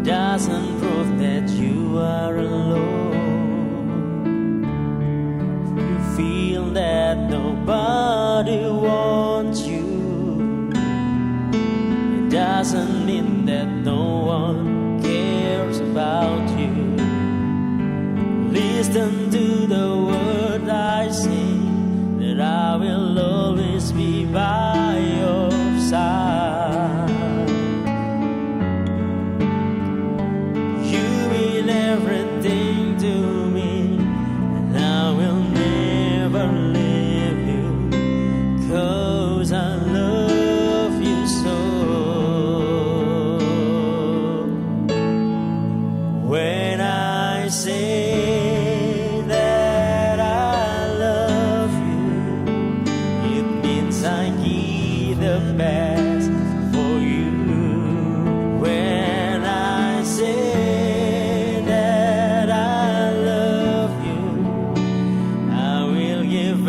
doesn't prove that you are alone. You feel that nobody wants you. It doesn't mean that no one cares about you. Listen to the words I sing, that I will always be by your side. You mean everything to me, and I will never leave you, 'cause I love you so. When I say I give the best for you. When I say that I love you, I will give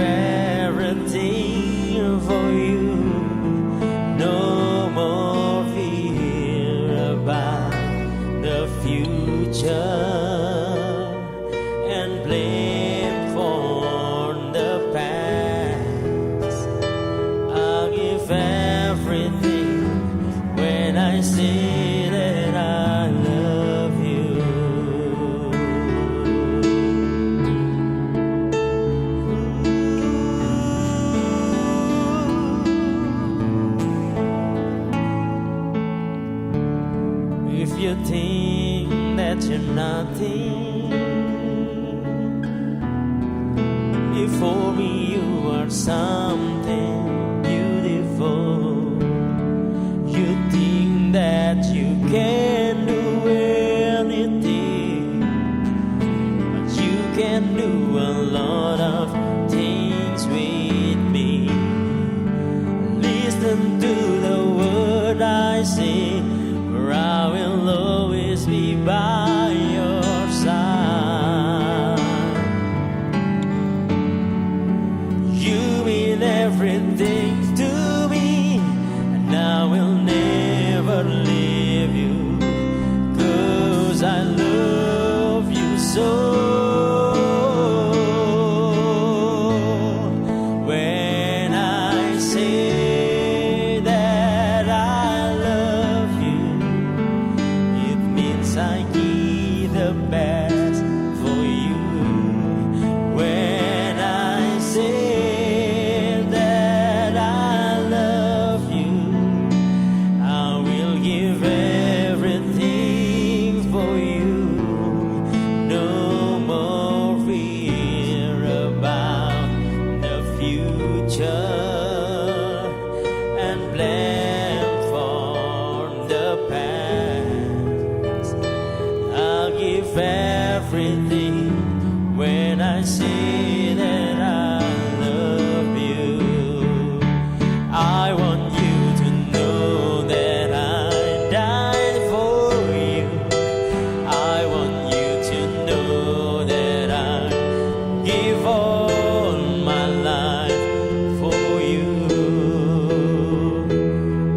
everything for you. No more fear about the future and blame for the past. Everything when I say that I love you. If you think that you're nothing, before me you are something. You think that you can do anything, but you can do a lot of things with me. Listen to the word I say, for I will always be by your side. You mean everything to me, and I will never leave you, 'cause I love you so. When I say that I love you, it means I give the best for you. When I say and blame for the past, I'll give everything when I say that I love you. I want you to know that I died for you. I want you to know that I give all my life.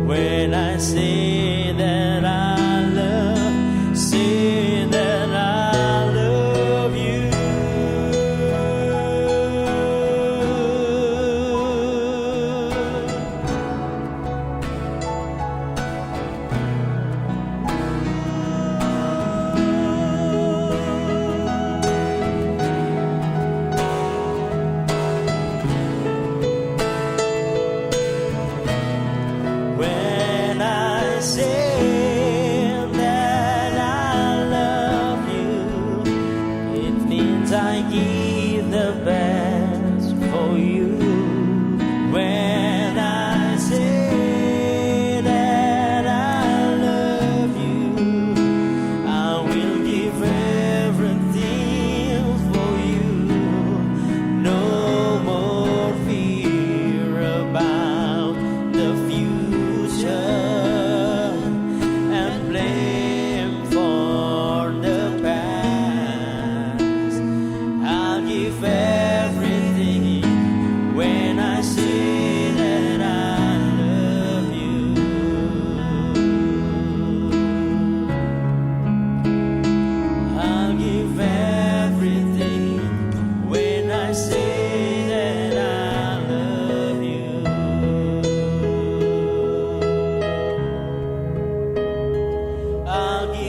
When I say that I love you.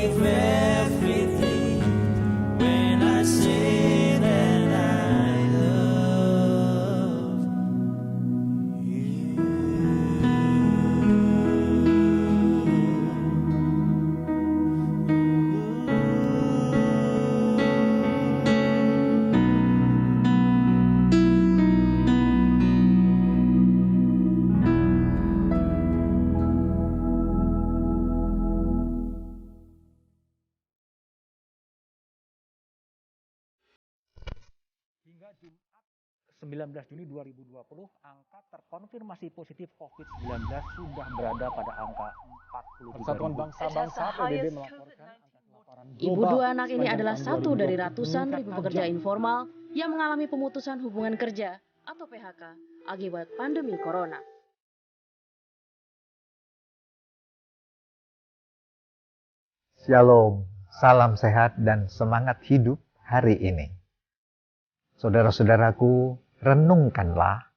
give everything when I say that I love you. Hingga Jumat 19 Juni 2020, angka terkonfirmasi positif COVID-19 sudah berada pada angka 43.000. Persatuan Bangsa-Bangsa PBB melaporkan angka kelaparan Ibu global dua anak ini sepanjang adalah tahun satu 2020 dari ratusan ribu meningkat pekerja tajam. informal yang mengalami pemutusan hubungan kerja atau PHK akibat pandemi corona. Shalom, salam sehat dan semangat hidup hari ini. Saudara-saudaraku, renungkanlah,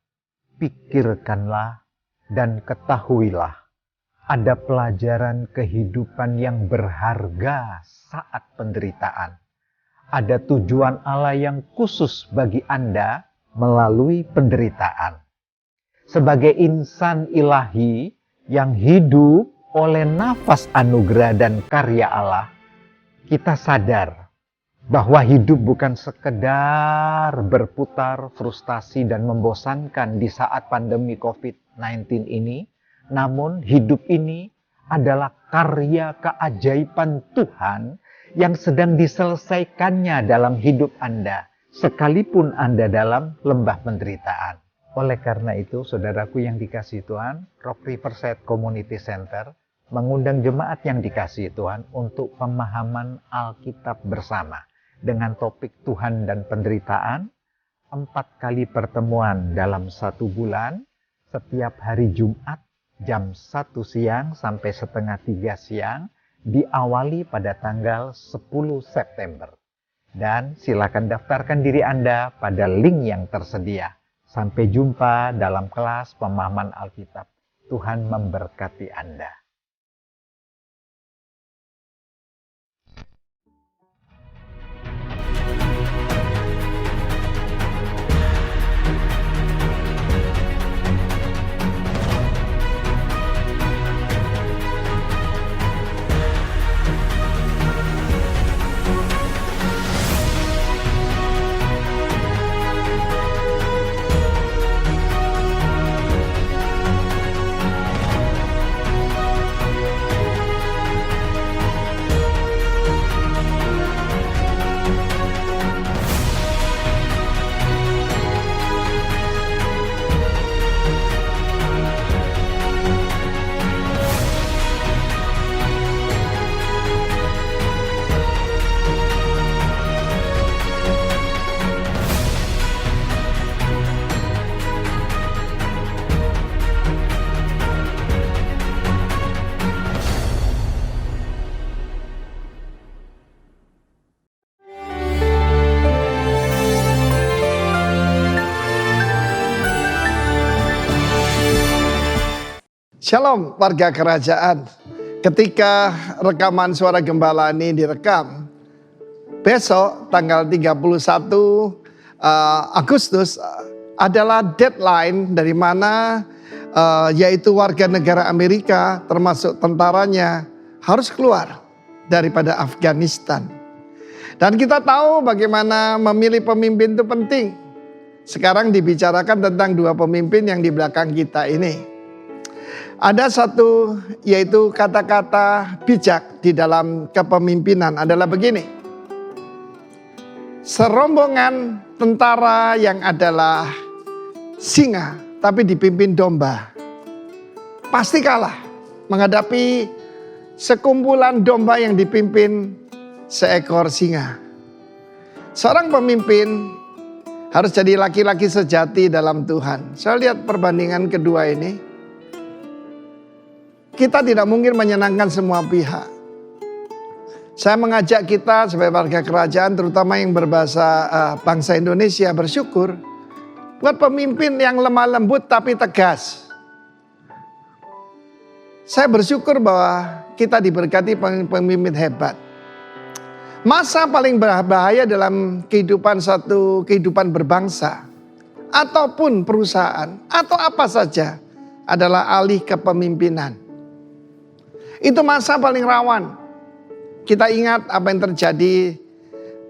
pikirkanlah, dan ketahuilah ada pelajaran kehidupan yang berharga saat penderitaan. Ada tujuan Allah yang khusus bagi Anda melalui penderitaan. Sebagai insan ilahi yang hidup oleh nafas anugerah dan karya Allah, kita sadar bahwa hidup bukan sekedar berputar, frustasi, dan membosankan di saat pandemi COVID-19 ini, namun hidup ini adalah karya keajaiban Tuhan yang sedang diselesaikannya dalam hidup Anda, sekalipun Anda dalam lembah penderitaan. Oleh karena itu, saudaraku yang dikasihi Tuhan, Rock Riverside Community Center mengundang jemaat yang dikasihi Tuhan untuk pemahaman Alkitab bersama dengan topik Tuhan dan penderitaan, 4 kali pertemuan dalam 1 bulan, setiap hari Jumat jam 1 siang sampai setengah 3 siang, diawali pada tanggal 10 September. Dan silakan daftarkan diri Anda pada link yang tersedia. Sampai jumpa dalam kelas pemahaman Alkitab. Tuhan memberkati Anda. Shalom warga kerajaan. Ketika rekaman suara gembala ini direkam, besok tanggal 31 Agustus adalah deadline dari mana yaitu warga negara Amerika termasuk tentaranya harus keluar daripada Afghanistan. Dan kita tahu bagaimana memilih pemimpin itu penting. Sekarang dibicarakan tentang 2 pemimpin yang di belakang kita ini. Ada satu yaitu kata-kata bijak di dalam kepemimpinan adalah begini. Serombongan tentara yang adalah singa tapi dipimpin domba pasti kalah menghadapi sekumpulan domba yang dipimpin seekor singa. Seorang pemimpin harus jadi laki-laki sejati dalam Tuhan. Saya lihat perbandingan kedua ini. Kita tidak mungkin menyenangkan semua pihak. Saya mengajak kita sebagai warga kerajaan, terutama yang berbahasa bangsa Indonesia, bersyukur buat pemimpin yang lemah lembut tapi tegas. Saya bersyukur bahwa kita diberkati pemimpin hebat. Masa paling berbahaya dalam kehidupan berbangsa ataupun perusahaan atau apa saja adalah alih kepemimpinan. Itu masa paling rawan. Kita ingat apa yang terjadi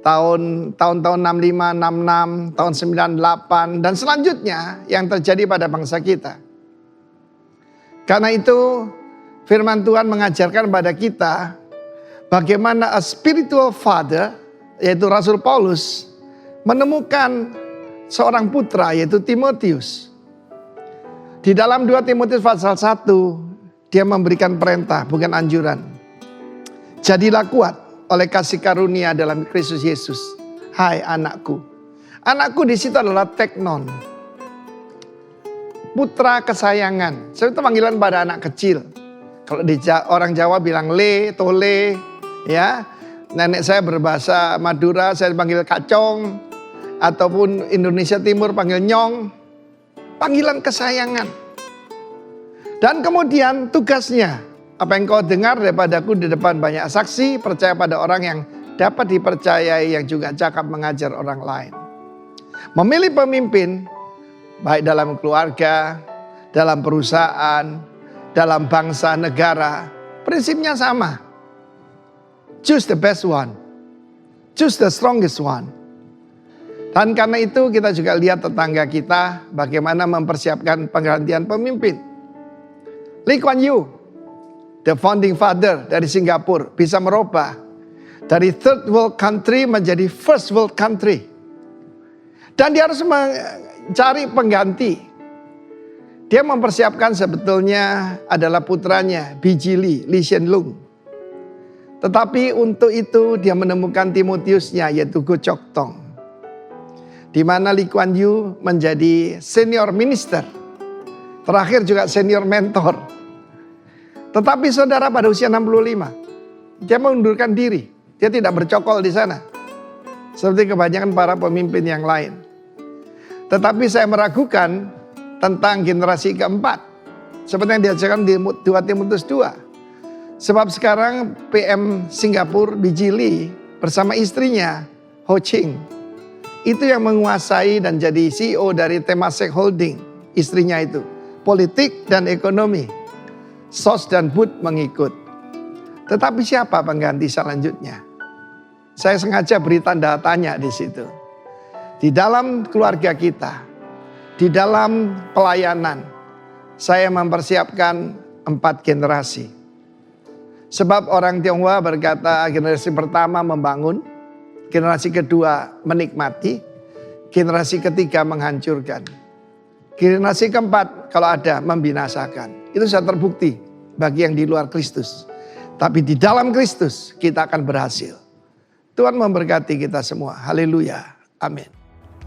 tahun-tahun 65, 66, tahun 98 dan selanjutnya yang terjadi pada bangsa kita. Karena itu firman Tuhan mengajarkan pada kita bagaimana a spiritual father, yaitu Rasul Paulus, menemukan seorang putra yaitu Timotius. Di dalam 2 Timotius pasal 1, dia memberikan perintah bukan anjuran. Jadilah kuat oleh kasih karunia dalam Kristus Yesus. Hai anakku. Anakku di situ adalah teknon. Putra kesayangan. Saya itu panggilan pada anak kecil. Kalau di orang Jawa bilang le, tole, ya. Nenek saya berbahasa Madura, saya panggil kacong. Ataupun Indonesia Timur panggil nyong. Panggilan kesayangan. Dan kemudian tugasnya. Apa yang kau dengar daripadaku di depan banyak saksi, percaya pada orang yang dapat dipercayai, yang juga cakap mengajar orang lain. Memilih pemimpin, baik dalam keluarga, dalam perusahaan, dalam bangsa, negara, prinsipnya sama. Choose the best one. Choose the strongest one. Dan karena itu kita juga lihat tetangga kita bagaimana mempersiapkan penggantian pemimpin. Lee Kuan Yew, the founding father dari Singapura, bisa merubah dari third world country menjadi first world country. Dan dia harus mencari pengganti. Dia mempersiapkan sebetulnya adalah putranya, B.J. Lee Hsien Loong. Tetapi untuk itu dia menemukan Timotiusnya yaitu Goh Chok Tong. Di mana Lee Kuan Yew menjadi senior minister. Terakhir juga senior mentor. Tetapi saudara pada usia 65, dia mengundurkan diri. Dia tidak bercokol di sana. Seperti kebanyakan para pemimpin yang lain. Tetapi saya meragukan tentang generasi keempat. Seperti yang diajarkan di 2 Timotius 2. Sebab sekarang PM Singapura B.J. Lee bersama istrinya Ho Ching. Itu yang menguasai dan jadi CEO dari Temasek Holding. Istrinya itu. Politik dan ekonomi. SOS dan BUD mengikut. Tetapi siapa pengganti selanjutnya? Saya sengaja beri tanda tanya di situ. Di dalam keluarga kita, di dalam pelayanan, saya mempersiapkan 4 generasi. Sebab orang Tionghoa berkata generasi pertama membangun, generasi kedua menikmati, generasi ketiga menghancurkan. Generasi keempat kalau ada membinasakan. Itu sudah terbukti bagi yang di luar Kristus. Tapi di dalam Kristus kita akan berhasil. Tuhan memberkati kita semua. Haleluya. Amin.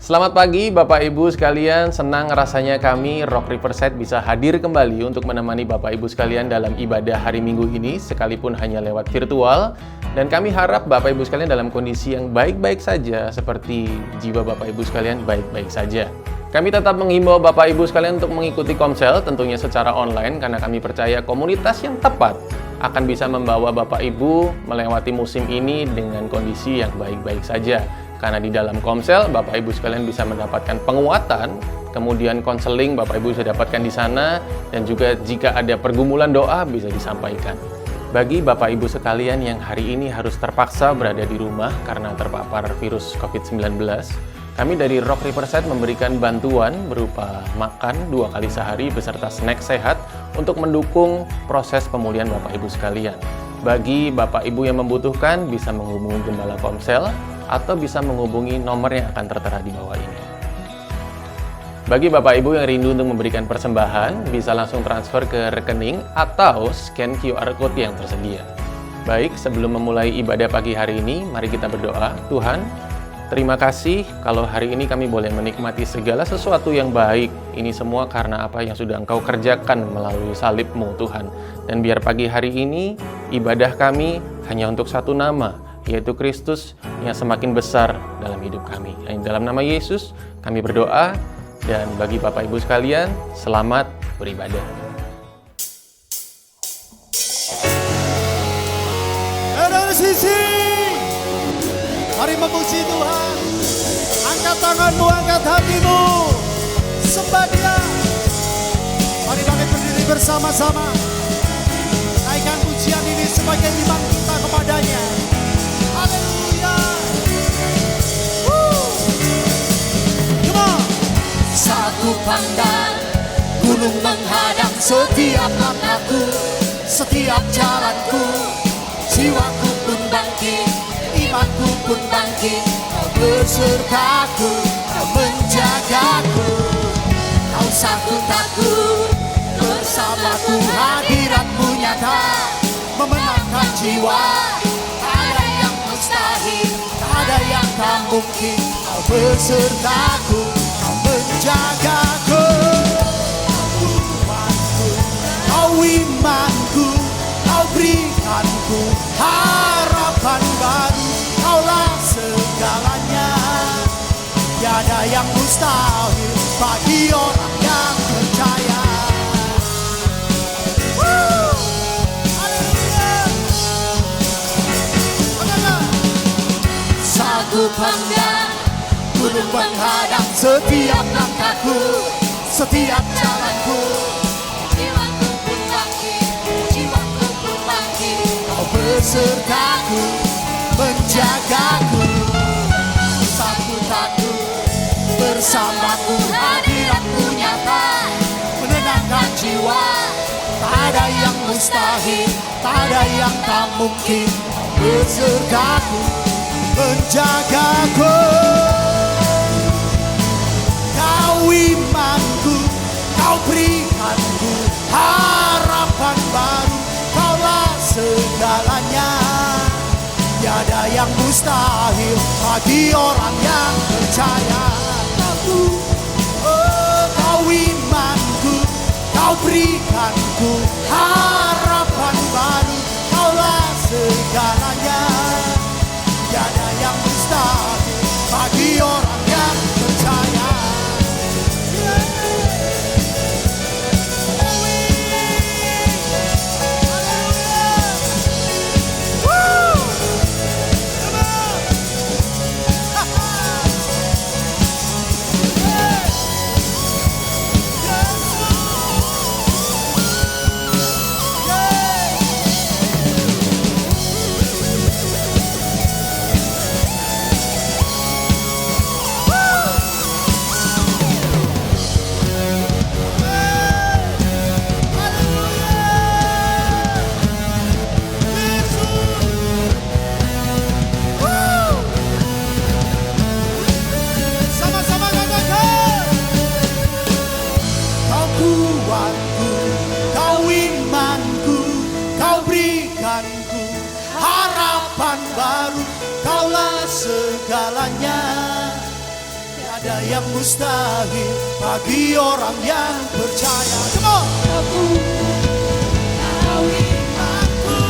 Selamat pagi Bapak Ibu sekalian, senang rasanya kami Rock Riverside bisa hadir kembali untuk menemani Bapak Ibu sekalian dalam ibadah hari Minggu ini, sekalipun hanya lewat virtual. Dan kami harap Bapak Ibu sekalian dalam kondisi yang baik-baik saja, seperti jiwa Bapak Ibu sekalian baik-baik saja. Kami tetap menghimbau Bapak Ibu sekalian untuk mengikuti Komsel, tentunya secara online, karena kami percaya komunitas yang tepat akan bisa membawa Bapak Ibu melewati musim ini dengan kondisi yang baik-baik saja. Karena di dalam Komsel, Bapak Ibu sekalian bisa mendapatkan penguatan, kemudian konseling Bapak Ibu bisa dapatkan di sana, dan juga jika ada pergumulan doa bisa disampaikan. Bagi Bapak Ibu sekalian yang hari ini harus terpaksa berada di rumah karena terpapar virus COVID-19, kami dari Rock Riverside memberikan bantuan berupa makan 2 kali sehari beserta snack sehat untuk mendukung proses pemulihan Bapak Ibu sekalian. Bagi Bapak Ibu yang membutuhkan bisa menghubungi Gembala Komsel atau bisa menghubungi nomor yang akan tertera di bawah ini. Bagi Bapak Ibu yang rindu untuk memberikan persembahan, bisa langsung transfer ke rekening atau scan QR Code yang tersedia. Baik, sebelum memulai ibadah pagi hari ini, mari kita berdoa. Tuhan, terima kasih kalau hari ini kami boleh menikmati segala sesuatu yang baik. Ini semua karena apa yang sudah Engkau kerjakan melalui salib-Mu, Tuhan. Dan biar pagi hari ini, ibadah kami hanya untuk satu nama, yaitu Kristus yang semakin besar dalam hidup kami. Dalam nama Yesus, kami berdoa. Dan bagi Bapak Ibu sekalian, selamat beribadah. Presisi, mari memuji Tuhan. Angkat tanganmu, angkat hatimu, sembah Dia. Mari bangkit berdiri bersama-sama. Naikkan pujian ini sebagai iman kita kepadanya. Haleluya. Come on. Saat ku pandang gunung menghadang setiap langkahku, setiap jalanku, jiwaku pun bangkit, imanku pun bangkit. Kau besertaku, kau menjagaku. Kau satu takut, bersamaku hadiratmu nyata, memenangkan jiwa. Tak ada yang mustahil, tak ada yang tak mungkin. Kau besertaku, kau menjagaku. Kau imanku, kau berikanku harapan baru. Kaulah segalanya, tiada yang mustahil bagi orang yang percaya. Saat ku pandang gunung menghadang setiap langkahku, setiap jalanku, jiwaku pun bangkit. Kau besertaku, menjagaku. Saat ku takut, bersamaku hadiratmu nyata, menenangkan jiwa. Tak ada yang mustahil, tak ada yang tak mungkin. Kau besertaku, menjagaku. Kau imanku, kau berikanku harapan baru. Kaulah segalanya, tiada yang mustahil bagi orang yang percaya. Kau imanku, kau berikanku harapan baru. Kaulah segalanya, tiada yang mustahil bagi orang yang percaya. Harapan baru, kaulah segalanya. Tiada yang mustahil bagi orang yang percaya. Come on. Kau imanku,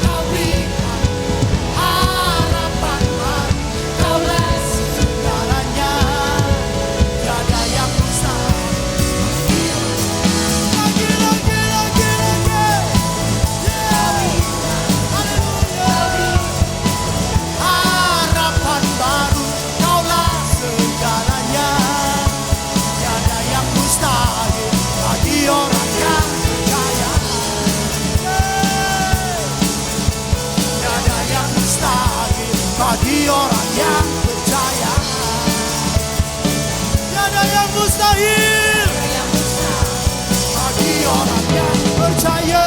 kau berikanku harapan baru. Kaulah segalanya. Tiada yang mustahil. Lagi. Harapan baru, kaulah segalanya. Tiada yang mustahil bagi orang yang percaya. Tiada yang mustahil bagi orang yang percaya. Tiada yang mustahil bagi orang yang percaya.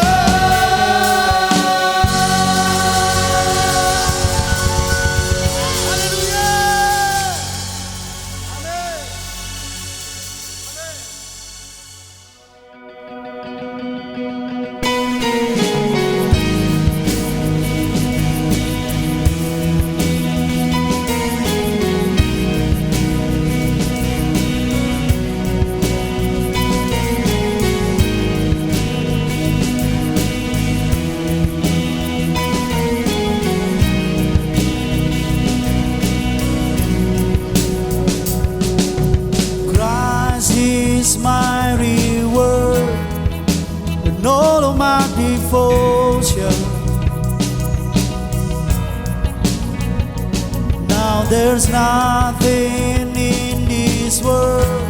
there's nothing in this world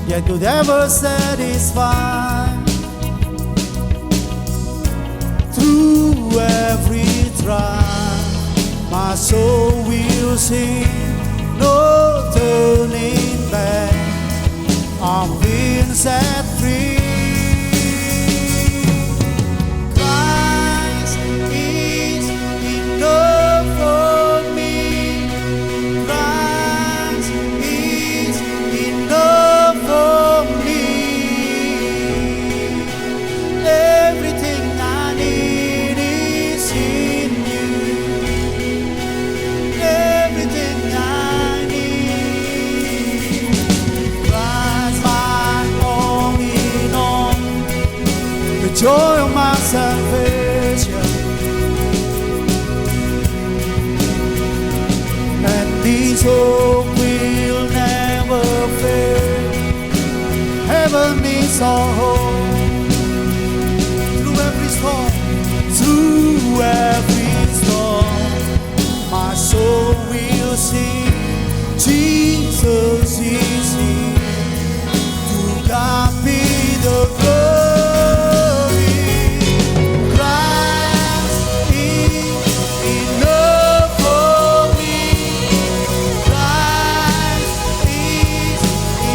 that could ever satisfy. Through every trial, my soul will sing, no turning back. I'm being set free. Christ is enough for me. Christ is enough for me. Everything I need is in you. Everything I need. Christ, my all in all, the joy of my salvation, and this hope will never fail. Heaven is our home. Through every storm, my soul will sing. Jesus is here. To God be the glory. Christ is enough for me. Christ is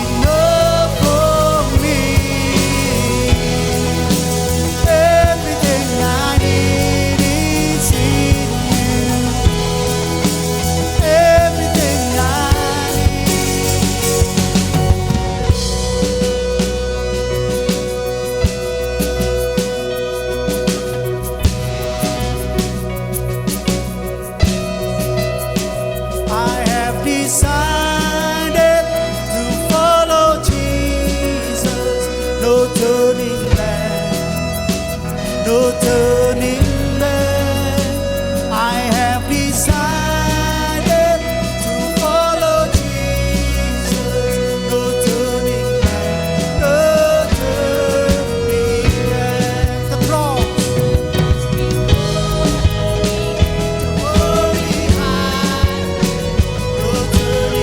enough for me. Everything I need is in you. Everything I I have decided to follow Jesus. No turning back, no turning back. I have decided to follow Jesus. No turning back, no turning back. The cross. Holy high, no turning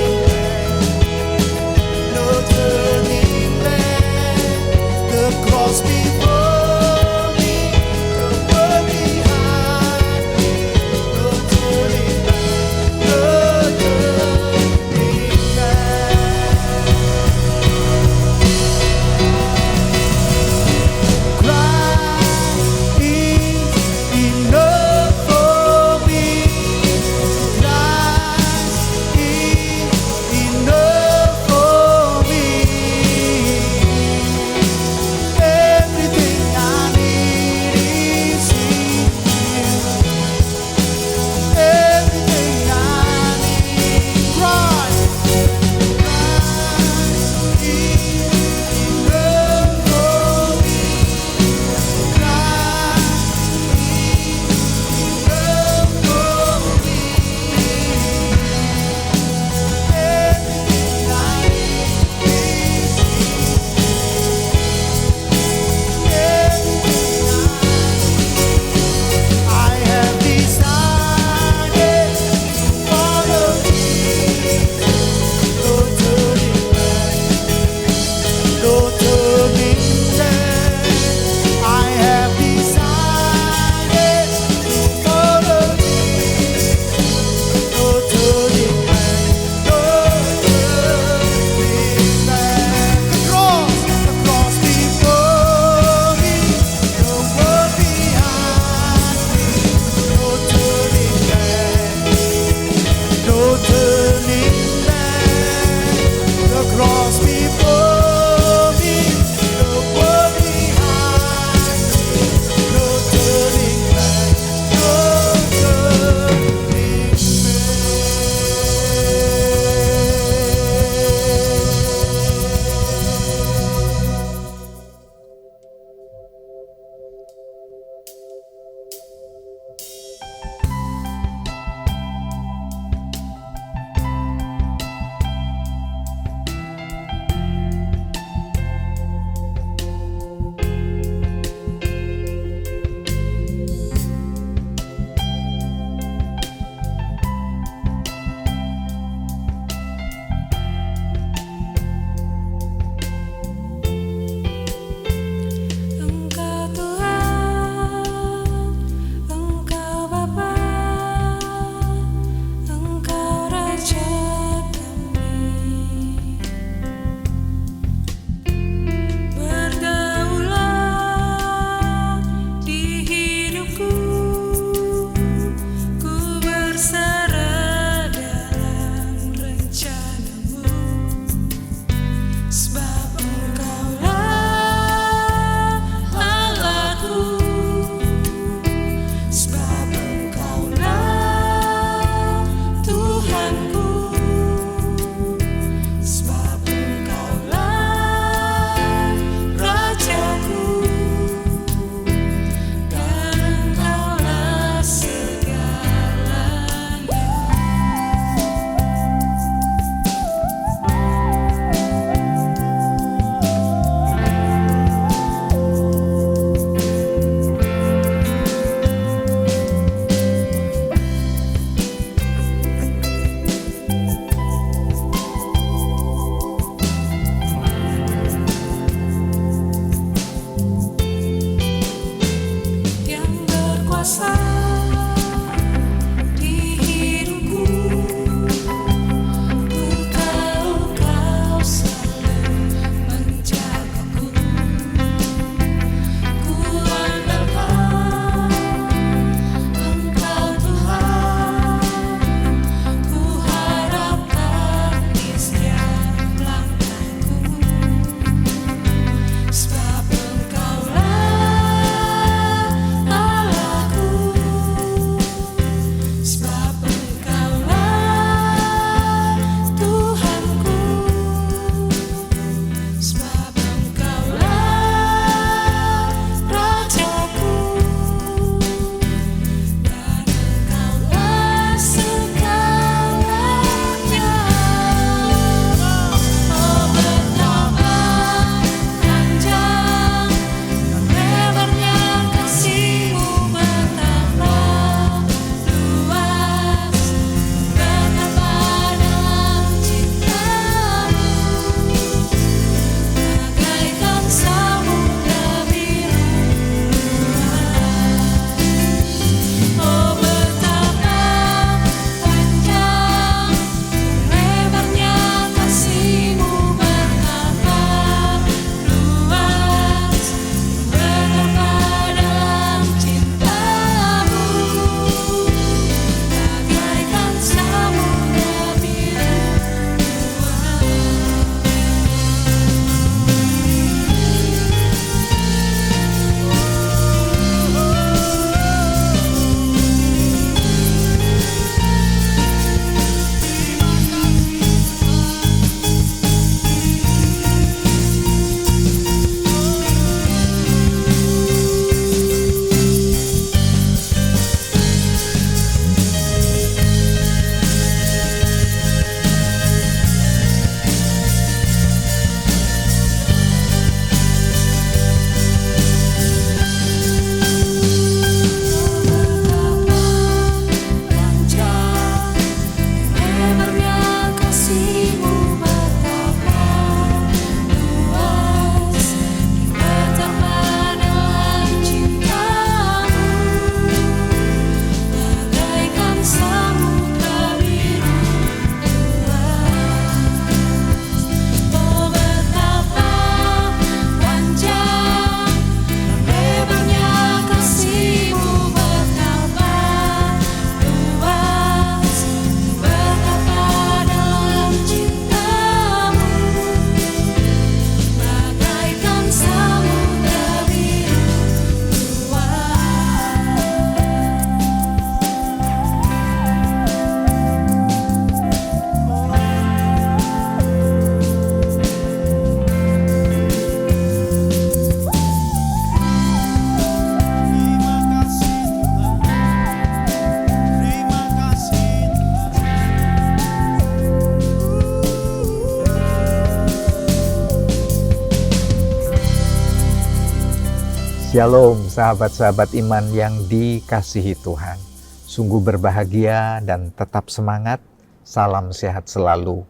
Shalom sahabat-sahabat iman yang dikasihi Tuhan. Sungguh berbahagia dan tetap semangat. Salam sehat selalu.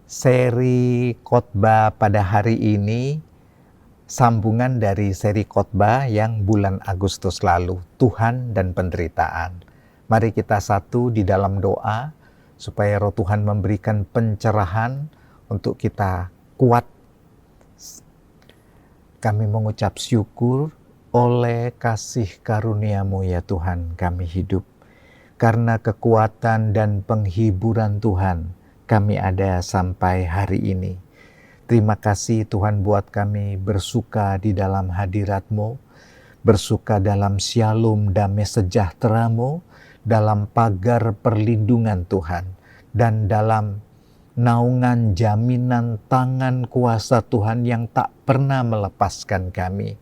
Seri khotbah pada hari ini sambungan dari seri khotbah yang bulan Agustus lalu, Tuhan dan penderitaan. Mari kita satu di dalam doa supaya Roh Tuhan memberikan pencerahan untuk kita kuat. Kami mengucap syukur oleh kasih karunia-Mu ya Tuhan kami hidup. Karena kekuatan dan penghiburan Tuhan kami ada sampai hari ini. Terima kasih Tuhan buat kami bersuka di dalam hadirat-Mu, bersuka dalam shalom damai sejahtera-Mu, dalam pagar perlindungan Tuhan, dan dalam naungan jaminan tangan kuasa Tuhan yang tak pernah melepaskan kami.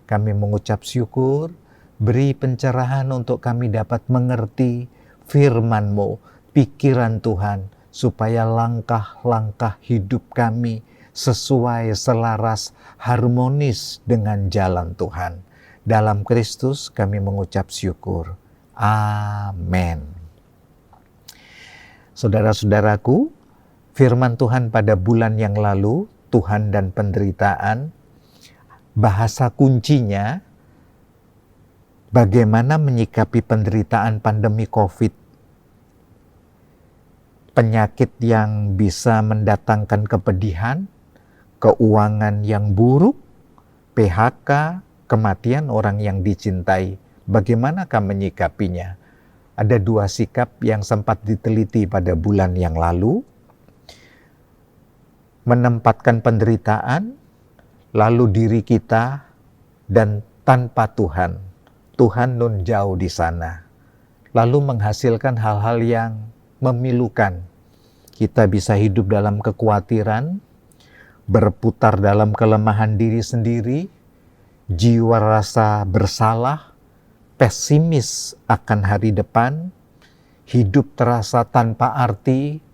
Kami mengucap syukur, beri pencerahan untuk kami dapat mengerti firman-Mu, pikiran Tuhan, supaya langkah-langkah hidup kami sesuai, selaras, harmonis dengan jalan Tuhan. Dalam Kristus kami mengucap syukur. Amin. Saudara-saudaraku, firman Tuhan pada bulan yang lalu, Tuhan dan penderitaan, bahasa kuncinya bagaimana menyikapi penderitaan pandemi COVID. Penyakit yang bisa mendatangkan kepedihan, keuangan yang buruk, PHK, kematian orang yang dicintai. Bagaimanakah menyikapinya? Ada dua sikap yang sempat diteliti pada bulan yang lalu. Menempatkan penderitaan, lalu diri kita, dan tanpa Tuhan. Tuhan nun jauh di sana. Lalu menghasilkan hal-hal yang memilukan. Kita bisa hidup dalam kekhawatiran, berputar dalam kelemahan diri sendiri, jiwa rasa bersalah, pesimis akan hari depan, hidup terasa tanpa arti,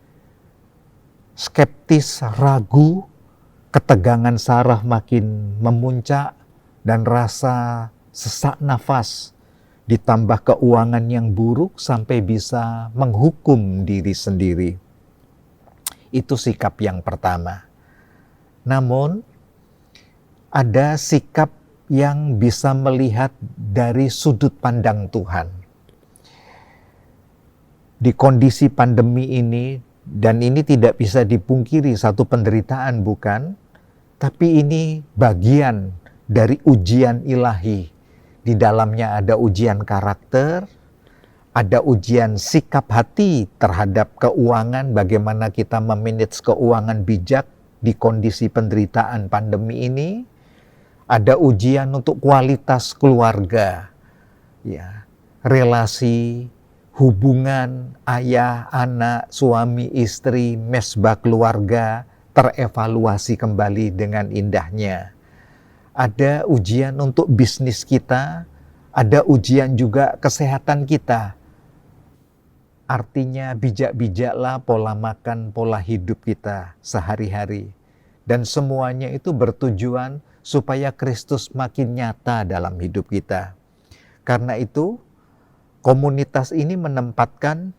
skeptis, ragu, ketegangan saraf makin memuncak, dan rasa sesak nafas, ditambah keuangan yang buruk sampai bisa menghukum diri sendiri. Itu sikap yang pertama. Namun, ada sikap yang bisa melihat dari sudut pandang Tuhan. Di kondisi pandemi ini, dan ini tidak bisa dipungkiri satu penderitaan bukan, tapi ini bagian dari ujian ilahi. Di dalamnya ada ujian karakter, ada ujian sikap hati terhadap keuangan, bagaimana kita memanage keuangan bijak di kondisi penderitaan pandemi ini. Ada ujian untuk kualitas keluarga, ya, relasi, hubungan ayah, anak, suami, istri, mesbah keluarga terevaluasi kembali dengan indahnya. Ada ujian untuk bisnis kita, ada ujian juga kesehatan kita. Artinya bijak-bijaklah pola makan, pola hidup kita sehari-hari. Dan semuanya itu bertujuan supaya Kristus makin nyata dalam hidup kita. Karena itu, komunitas ini menempatkan,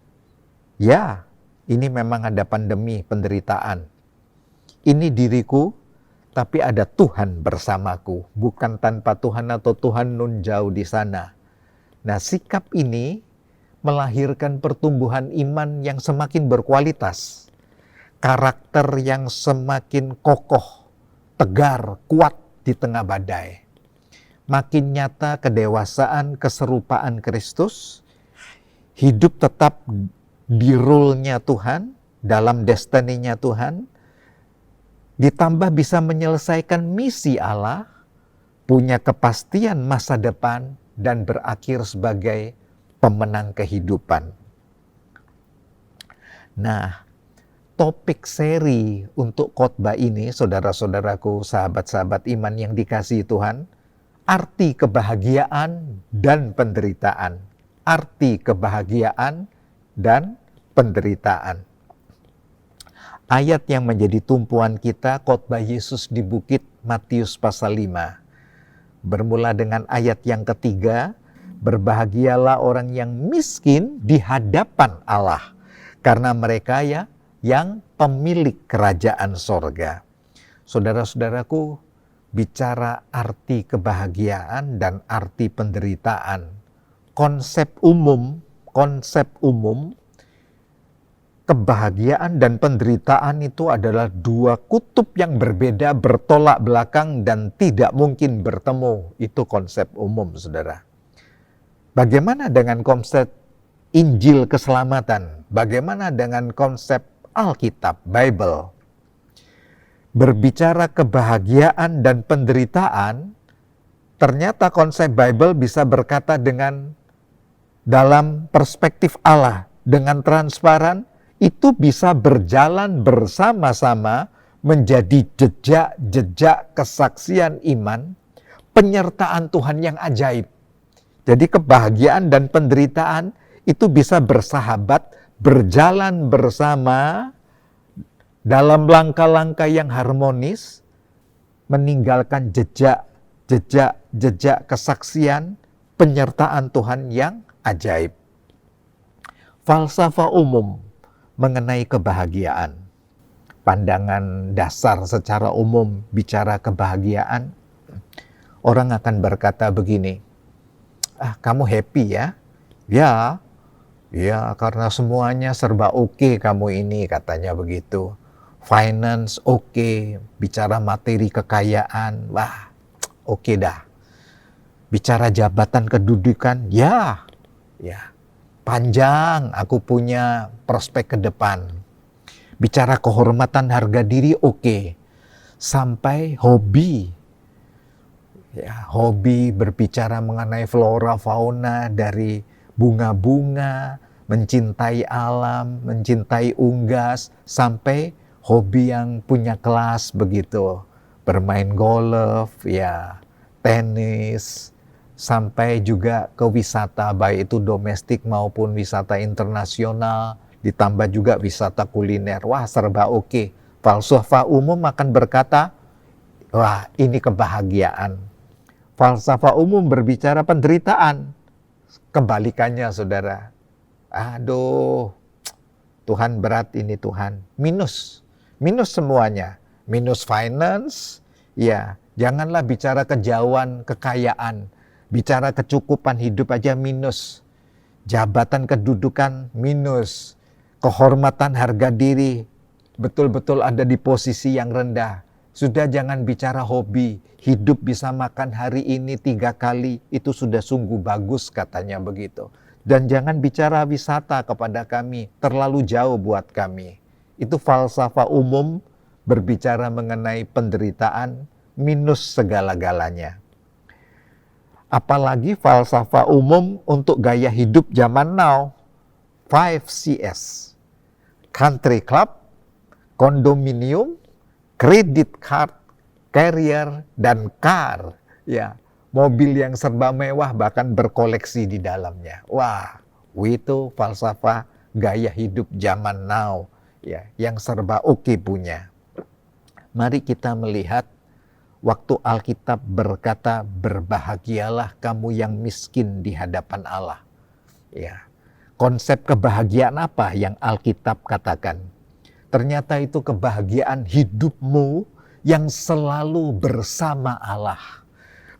ya, ini memang ada pandemi, penderitaan. Ini diriku, tapi ada Tuhan bersamaku. Bukan tanpa Tuhan atau Tuhan nun jauh di sana. Nah, sikap ini melahirkan pertumbuhan iman yang semakin berkualitas. Karakter yang semakin kokoh, tegar, kuat di tengah badai. Makin nyata kedewasaan, keserupaan Kristus, hidup tetap di rule-nya Tuhan, dalam destiny-nya Tuhan, ditambah bisa menyelesaikan misi Allah, punya kepastian masa depan, dan berakhir sebagai pemenang kehidupan. Nah, topik seri untuk khotbah ini, saudara-saudaraku, sahabat-sahabat iman yang dikasihi Tuhan, arti kebahagiaan dan penderitaan. Arti kebahagiaan dan penderitaan. Ayat yang menjadi tumpuan kita, khotbah Yesus di bukit, Matius pasal 5. Bermula dengan ayat yang ketiga, berbahagialah orang yang miskin di hadapan Allah, karena mereka ya yang pemilik kerajaan sorga. Saudara-saudaraku, bicara arti kebahagiaan dan arti penderitaan, konsep umum, kebahagiaan dan penderitaan itu adalah dua kutub yang berbeda, bertolak belakang dan tidak mungkin bertemu. Itu konsep umum, saudara. Bagaimana dengan konsep Injil keselamatan? Bagaimana dengan konsep Alkitab, Bible? Berbicara kebahagiaan dan penderitaan, ternyata konsep Bible bisa berkata dengan dalam perspektif Allah, dengan transparan, itu bisa berjalan bersama-sama menjadi jejak-jejak kesaksian iman, penyertaan Tuhan yang ajaib. Jadi kebahagiaan dan penderitaan itu bisa bersahabat, berjalan bersama dalam langkah-langkah yang harmonis, meninggalkan jejak kesaksian, penyertaan Tuhan yang ajaib. Falsafah umum mengenai kebahagiaan. Pandangan dasar secara umum bicara kebahagiaan, orang akan berkata begini, kamu happy ya? Ya karena semuanya serba oke kamu ini, katanya begitu. Finance oke, bicara materi kekayaan, oke dah. Bicara jabatan kedudukan, ya. Panjang, aku punya prospek ke depan. Bicara kehormatan harga diri, oke. Sampai hobi. Hobi berbicara mengenai flora fauna, dari bunga-bunga, mencintai alam, mencintai unggas, sampai hobi yang punya kelas begitu. Bermain golf, tenis, sampai juga ke wisata, baik itu domestik maupun wisata internasional, ditambah juga wisata kuliner. Serba oke. Falsafah umum akan berkata, ini kebahagiaan. Falsafah umum berbicara penderitaan. Kebalikannya, saudara. Aduh, Tuhan berat ini Tuhan. Minus semuanya. Minus finance, janganlah bicara kejauhan kekayaan. Bicara kecukupan hidup aja minus. Jabatan kedudukan minus. Kehormatan harga diri betul-betul ada di posisi yang rendah. Sudah jangan bicara hobi. Hidup bisa makan hari ini 3 kali. Itu sudah sungguh bagus, katanya begitu. Dan jangan bicara wisata kepada kami. Terlalu jauh buat kami. Itu falsafah umum berbicara mengenai penderitaan minus segala-galanya. Apalagi falsafah umum untuk gaya hidup zaman now. 5CS. Country club, kondominium, credit card, carrier, dan car. Mobil yang serba mewah, bahkan berkoleksi di dalamnya. Itu falsafah gaya hidup zaman now. Yang serba oke punya. Mari kita melihat waktu Alkitab berkata, berbahagialah kamu yang miskin di hadapan Allah. Konsep kebahagiaan apa yang Alkitab katakan? Ternyata itu kebahagiaan hidupmu yang selalu bersama Allah.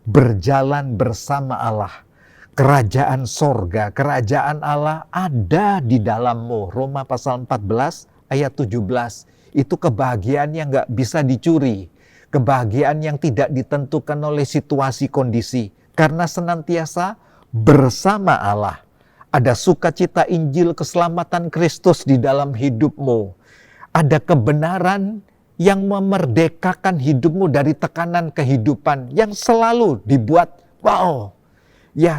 Berjalan bersama Allah. Kerajaan sorga, kerajaan Allah ada di dalammu. Roma pasal 14 ayat 17. Itu kebahagiaan yang gak bisa dicuri. Kebahagiaan yang tidak ditentukan oleh situasi kondisi. Karena senantiasa bersama Allah. Ada sukacita Injil keselamatan Kristus di dalam hidupmu. Ada kebenaran yang memerdekakan hidupmu dari tekanan kehidupan yang selalu dibuat,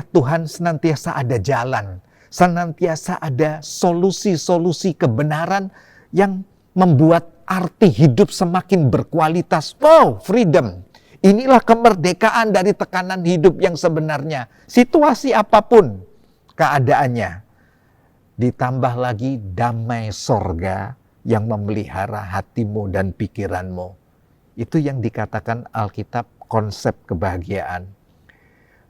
Tuhan senantiasa ada jalan. Senantiasa ada solusi-solusi kebenaran yang membuat arti hidup semakin berkualitas. Freedom. Inilah kemerdekaan dari tekanan hidup yang sebenarnya. Situasi apapun keadaannya. Ditambah lagi damai sorga yang memelihara hatimu dan pikiranmu. Itu yang dikatakan Alkitab konsep kebahagiaan.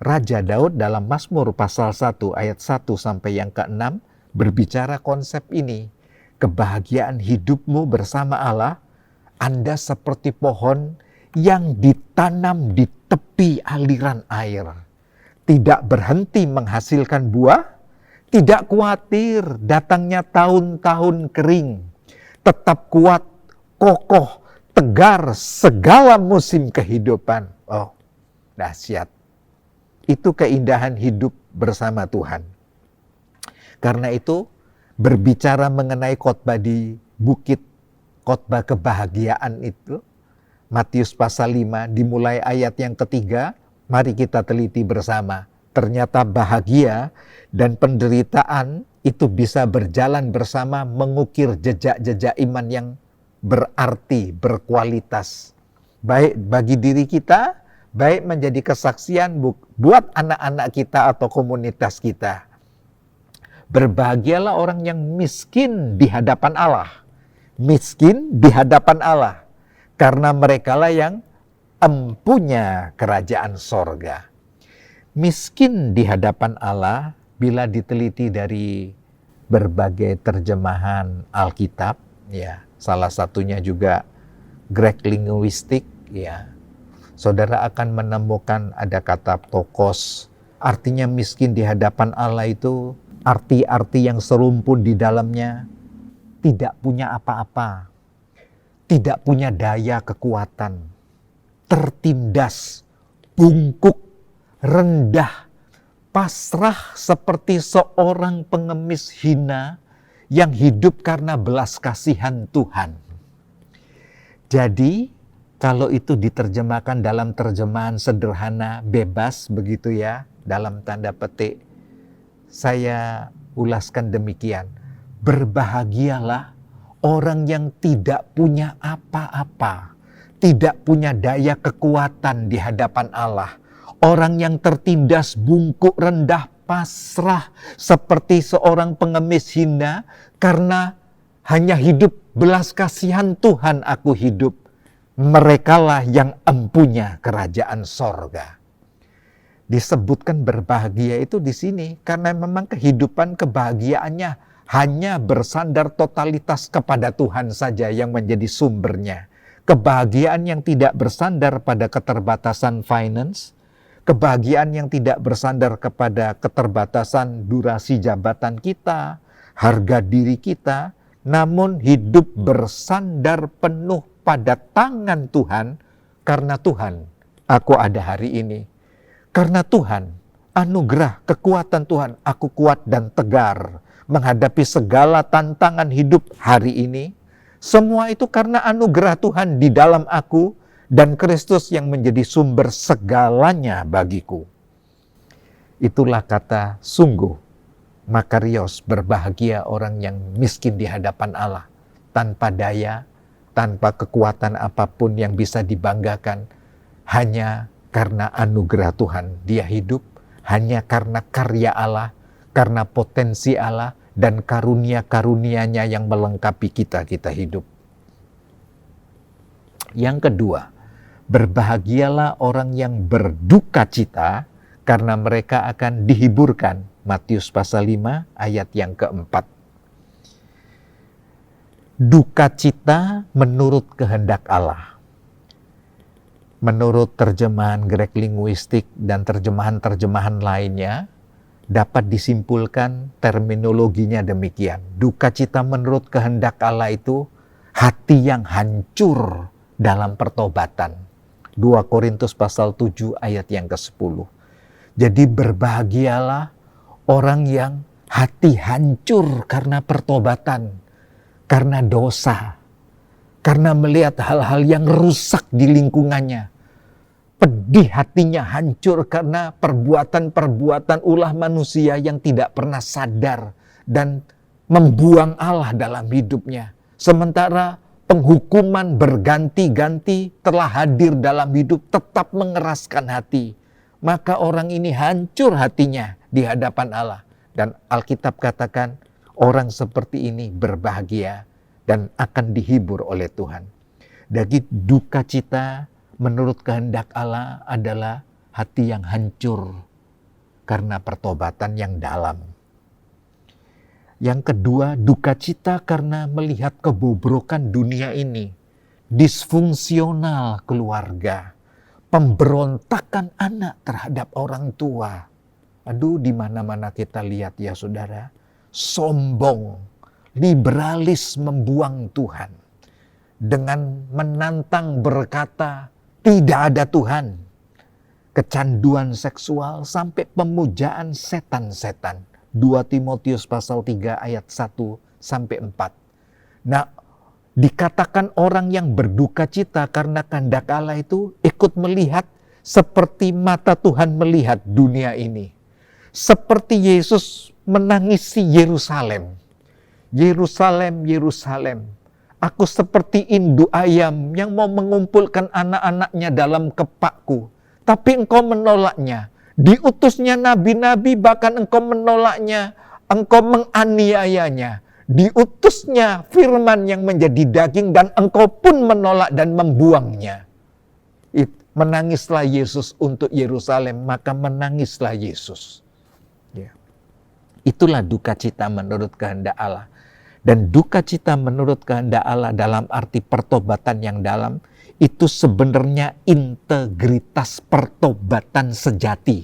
Raja Daud dalam Mazmur pasal 1 ayat 1 sampai yang ke-6 berbicara konsep ini. Kebahagiaan hidupmu bersama Allah, Anda seperti pohon yang ditanam di tepi aliran air. Tidak berhenti menghasilkan buah, tidak khawatir datangnya tahun-tahun kering. Tetap kuat, kokoh, tegar segala musim kehidupan. Oh, dahsyat. Itu keindahan hidup bersama Tuhan. Karena itu, berbicara mengenai khotbah di bukit, khotbah kebahagiaan itu, Matius pasal 5 dimulai ayat yang ketiga, mari kita teliti bersama. Ternyata bahagia dan penderitaan itu bisa berjalan bersama mengukir jejak-jejak iman yang berarti, berkualitas. Baik bagi diri kita, baik menjadi kesaksian buat anak-anak kita atau komunitas kita. Berbahagialah orang yang miskin di hadapan Allah. Miskin di hadapan Allah. Karena merekalah yang empunya kerajaan sorga. Miskin di hadapan Allah, bila diteliti dari berbagai terjemahan Alkitab, ya, salah satunya juga Greek linguistik, ya, saudara akan menemukan ada kata tokos, artinya miskin di hadapan Allah itu arti-arti yang serumpun di dalamnya, tidak punya apa-apa, tidak punya daya kekuatan, tertindas, bungkuk, rendah, pasrah seperti seorang pengemis hina yang hidup karena belas kasihan Tuhan. Jadi, kalau itu diterjemahkan dalam terjemahan sederhana, bebas begitu ya, dalam tanda petik, saya ulaskan demikian. Berbahagialah orang yang tidak punya apa-apa, tidak punya daya kekuatan di hadapan Allah. Orang yang tertindas, bungkuk, rendah, pasrah seperti seorang pengemis hina karena hanya hidup belas kasihan Tuhan aku hidup. Merekalah yang empunya kerajaan sorga. Disebutkan berbahagia itu di sini karena memang kehidupan kebahagiaannya hanya bersandar totalitas kepada Tuhan saja yang menjadi sumbernya. Kebahagiaan yang tidak bersandar pada keterbatasan finance, kebahagiaan yang tidak bersandar kepada keterbatasan durasi jabatan kita, harga diri kita, namun hidup bersandar penuh pada tangan Tuhan. Karena Tuhan, aku ada hari ini. Karena Tuhan, anugerah kekuatan Tuhan, aku kuat dan tegar menghadapi segala tantangan hidup hari ini. Semua itu karena anugerah Tuhan di dalam aku dan Kristus yang menjadi sumber segalanya bagiku. Itulah kata sungguh, makarios, berbahagia orang yang miskin di hadapan Allah, tanpa daya, tanpa kekuatan apapun yang bisa dibanggakan, hanya karena anugerah Tuhan dia hidup, hanya karena karya Allah, karena potensi Allah, dan karunia-karunia-Nya yang melengkapi kita hidup. Yang kedua, berbahagialah orang yang berduka cita karena mereka akan dihiburkan. Matius pasal 5 ayat yang keempat. Duka cita menurut kehendak Allah. Menurut terjemahan Greek linguistik dan terjemahan-terjemahan lainnya, dapat disimpulkan terminologinya demikian. Duka cita menurut kehendak Allah itu hati yang hancur dalam pertobatan. 2 Korintus pasal 7 ayat yang ke-10. Jadi berbahagialah orang yang hati hancur karena pertobatan, karena dosa, karena melihat hal-hal yang rusak di lingkungannya. Pedih hatinya, hancur karena perbuatan-perbuatan ulah manusia yang tidak pernah sadar dan membuang Allah dalam hidupnya. Sementara penghukuman berganti-ganti telah hadir dalam hidup, tetap mengeraskan hati. Maka orang ini hancur hatinya di hadapan Allah. Dan Alkitab katakan orang seperti ini berbahagia dan akan dihibur oleh Tuhan. Jadi duka cita menurut kehendak Allah adalah hati yang hancur karena pertobatan yang dalam. Yang kedua, duka cita karena melihat kebobrokan dunia ini, disfungsional keluarga, pemberontakan anak terhadap orang tua. Aduh, di mana-mana kita lihat ya saudara, sombong, liberalis membuang Tuhan. Dengan menantang berkata, tidak ada Tuhan. Kecanduan seksual sampai pemujaan setan-setan. 2 Timotius pasal 3 ayat 1 sampai 4. Nah, dikatakan orang yang berduka cita karena kehendak Allah itu ikut melihat seperti mata Tuhan melihat dunia ini. Seperti Yesus menangisi Yerusalem. Yerusalem, Yerusalem, aku seperti induk ayam yang mau mengumpulkan anak-anaknya dalam kepakku. Tapi engkau menolaknya. Diutusnya nabi-nabi, bahkan engkau menolaknya. Engkau menganiayanya. Diutusnya firman yang menjadi daging dan engkau pun menolak dan membuangnya. Menangislah Yesus untuk Yerusalem, maka menangislah Yesus. Ya. Itulah duka cita menurut kehendak Allah. Dan duka cita menurut kehendak Allah dalam arti pertobatan yang dalam, itu sebenarnya integritas pertobatan sejati.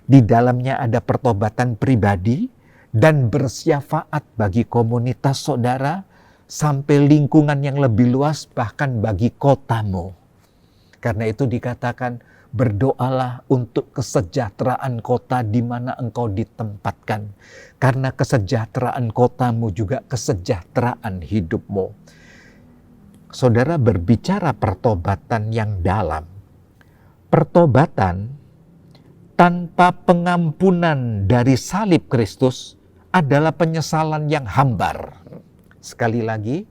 Di dalamnya ada pertobatan pribadi dan bersyafaat bagi komunitas saudara, sampai lingkungan yang lebih luas, bahkan bagi kotamu. Karena itu dikatakan, berdoalah untuk kesejahteraan kota di mana engkau ditempatkan. Karena kesejahteraan kotamu juga kesejahteraan hidupmu. Saudara, berbicara pertobatan yang dalam. Pertobatan tanpa pengampunan dari salib Kristus adalah penyesalan yang hambar. Sekali lagi,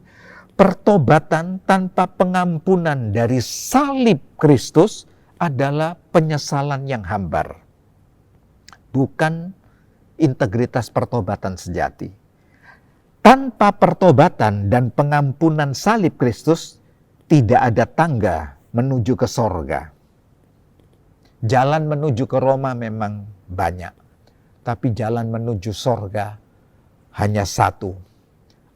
pertobatan tanpa pengampunan dari salib Kristus adalah penyesalan yang hambar. Bukan integritas pertobatan sejati. Tanpa pertobatan dan pengampunan salib Kristus, tidak ada tangga menuju ke sorga. Jalan menuju ke Roma memang banyak, tapi jalan menuju sorga hanya satu.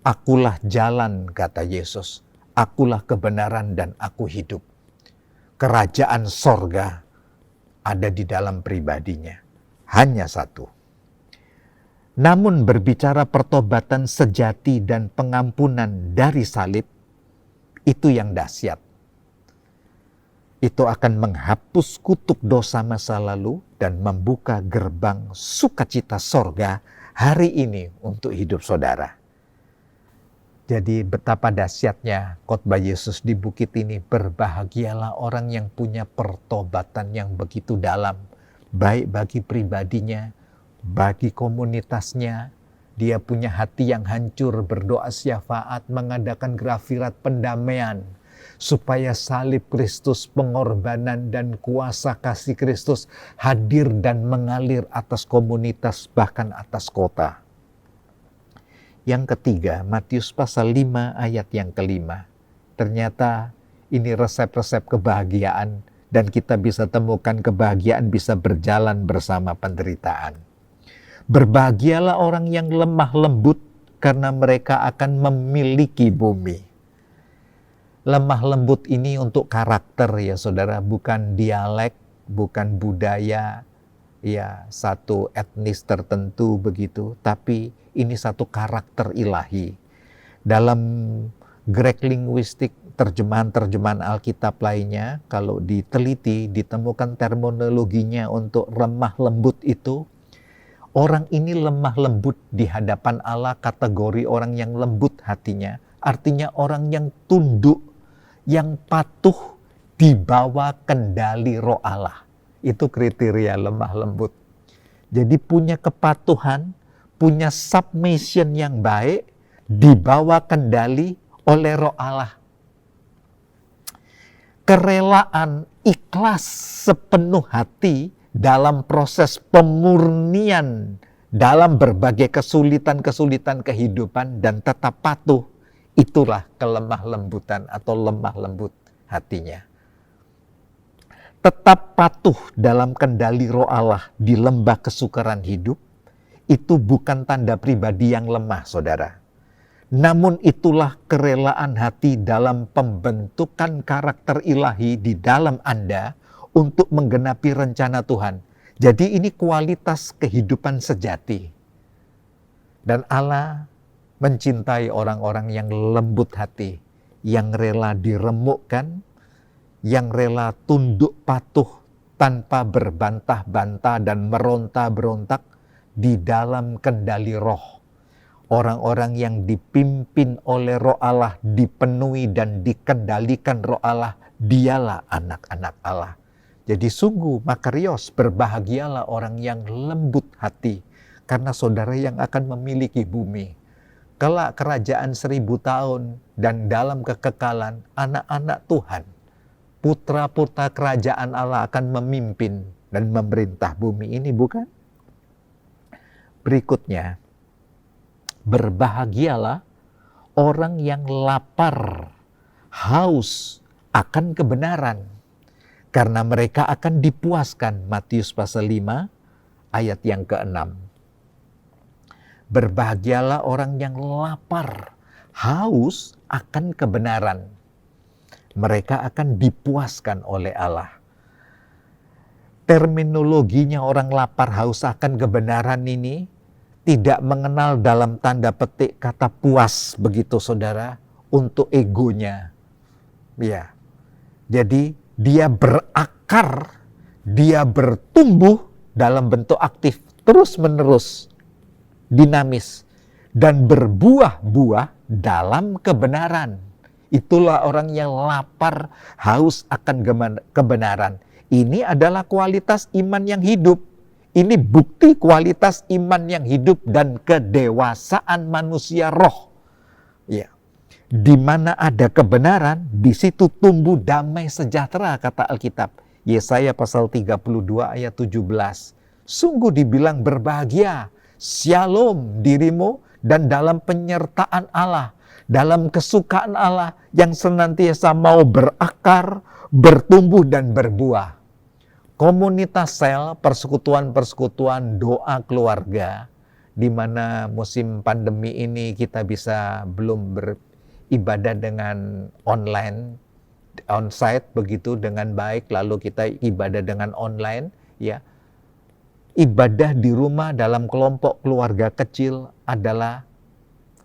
Akulah jalan, kata Yesus. Akulah kebenaran dan aku hidup. Kerajaan sorga ada di dalam pribadinya. Hanya satu. Namun berbicara pertobatan sejati dan pengampunan dari salib, itu yang dahsyat. Itu akan menghapus kutuk dosa masa lalu dan membuka gerbang sukacita sorga hari ini untuk hidup saudara. Jadi betapa dahsyatnya khotbah Yesus di bukit ini. Berbahagialah orang yang punya pertobatan yang begitu dalam. Baik bagi pribadinya, bagi komunitasnya. Dia punya hati yang hancur, berdoa syafaat, mengadakan grafirat pendamaian. Supaya salib Kristus, pengorbanan dan kuasa kasih Kristus hadir dan mengalir atas komunitas, bahkan atas kota. Yang ketiga, Matius pasal 5 ayat yang kelima. Ternyata ini resep-resep kebahagiaan dan kita bisa temukan kebahagiaan bisa berjalan bersama penderitaan. Berbahagialah orang yang lemah lembut karena mereka akan memiliki bumi. Lemah lembut ini untuk karakter ya saudara, bukan dialek, bukan budaya, ya satu etnis tertentu begitu, tapi ini satu karakter ilahi. Dalam Greek linguistik, terjemahan-terjemahan Alkitab lainnya, kalau diteliti, ditemukan terminologinya untuk lemah lembut itu. Orang ini lemah lembut di hadapan Allah, kategori orang yang lembut hatinya. Artinya orang yang tunduk, yang patuh di bawah kendali Roh Allah. Itu kriteria lemah lembut. Jadi punya kepatuhan, punya submission yang baik, dibawa kendali oleh Roh Allah. Kerelaan ikhlas sepenuh hati dalam proses pemurnian dalam berbagai kesulitan-kesulitan kehidupan dan tetap patuh, itulah kelemah lembutan atau lemah lembut hatinya. tetap patuh dalam kendali Roh Allah di lembah kesukaran hidup, itu bukan tanda pribadi yang lemah, saudara. Namun itulah kerelaan hati dalam pembentukan karakter ilahi di dalam Anda untuk menggenapi rencana Tuhan. Jadi ini kualitas kehidupan sejati. Dan Allah mencintai orang-orang yang lembut hati, yang rela diremukkan, yang rela tunduk patuh tanpa berbantah-bantah dan meronta-berontak di dalam kendali roh. Orang-orang yang dipimpin oleh Roh Allah, dipenuhi dan dikendalikan Roh Allah, dialah anak-anak Allah. Jadi sungguh makarios, berbahagialah orang yang lembut hati, karena saudara yang akan memiliki bumi. Kelak kerajaan 1000 tahun dan dalam kekekalan anak-anak Tuhan, putra-putra kerajaan Allah akan memimpin dan memerintah bumi ini, bukan? Berikutnya, berbahagialah orang yang lapar, haus akan kebenaran, karena mereka akan dipuaskan. Matius pasal 5 ayat yang ke-6. Berbahagialah orang yang lapar, haus akan kebenaran. Mereka akan dipuaskan oleh Allah. Terminologinya orang lapar, haus akan kebenaran ini tidak mengenal dalam tanda petik kata puas, begitu saudara, untuk egonya. Ya. Jadi dia berakar, dia bertumbuh dalam bentuk aktif, terus-menerus, dinamis, dan berbuah-buah dalam kebenaran. Itulah orang yang lapar, haus akan kebenaran. Ini adalah kualitas iman yang hidup. Ini bukti kualitas iman yang hidup dan kedewasaan manusia roh. Ya. Di mana ada kebenaran, di situ tumbuh damai sejahtera, kata Alkitab. Yesaya pasal 32 ayat 17. Sungguh dibilang berbahagia, shalom dirimu, dan dalam penyertaan Allah, dalam kesukaan Allah yang senantiasa mau berakar, bertumbuh dan berbuah. Komunitas sel, persekutuan-persekutuan doa keluarga, di mana musim pandemi ini kita bisa belum beribadah dengan online, onsite begitu dengan baik, lalu kita ibadah dengan online, ya. Ibadah di rumah dalam kelompok keluarga kecil adalah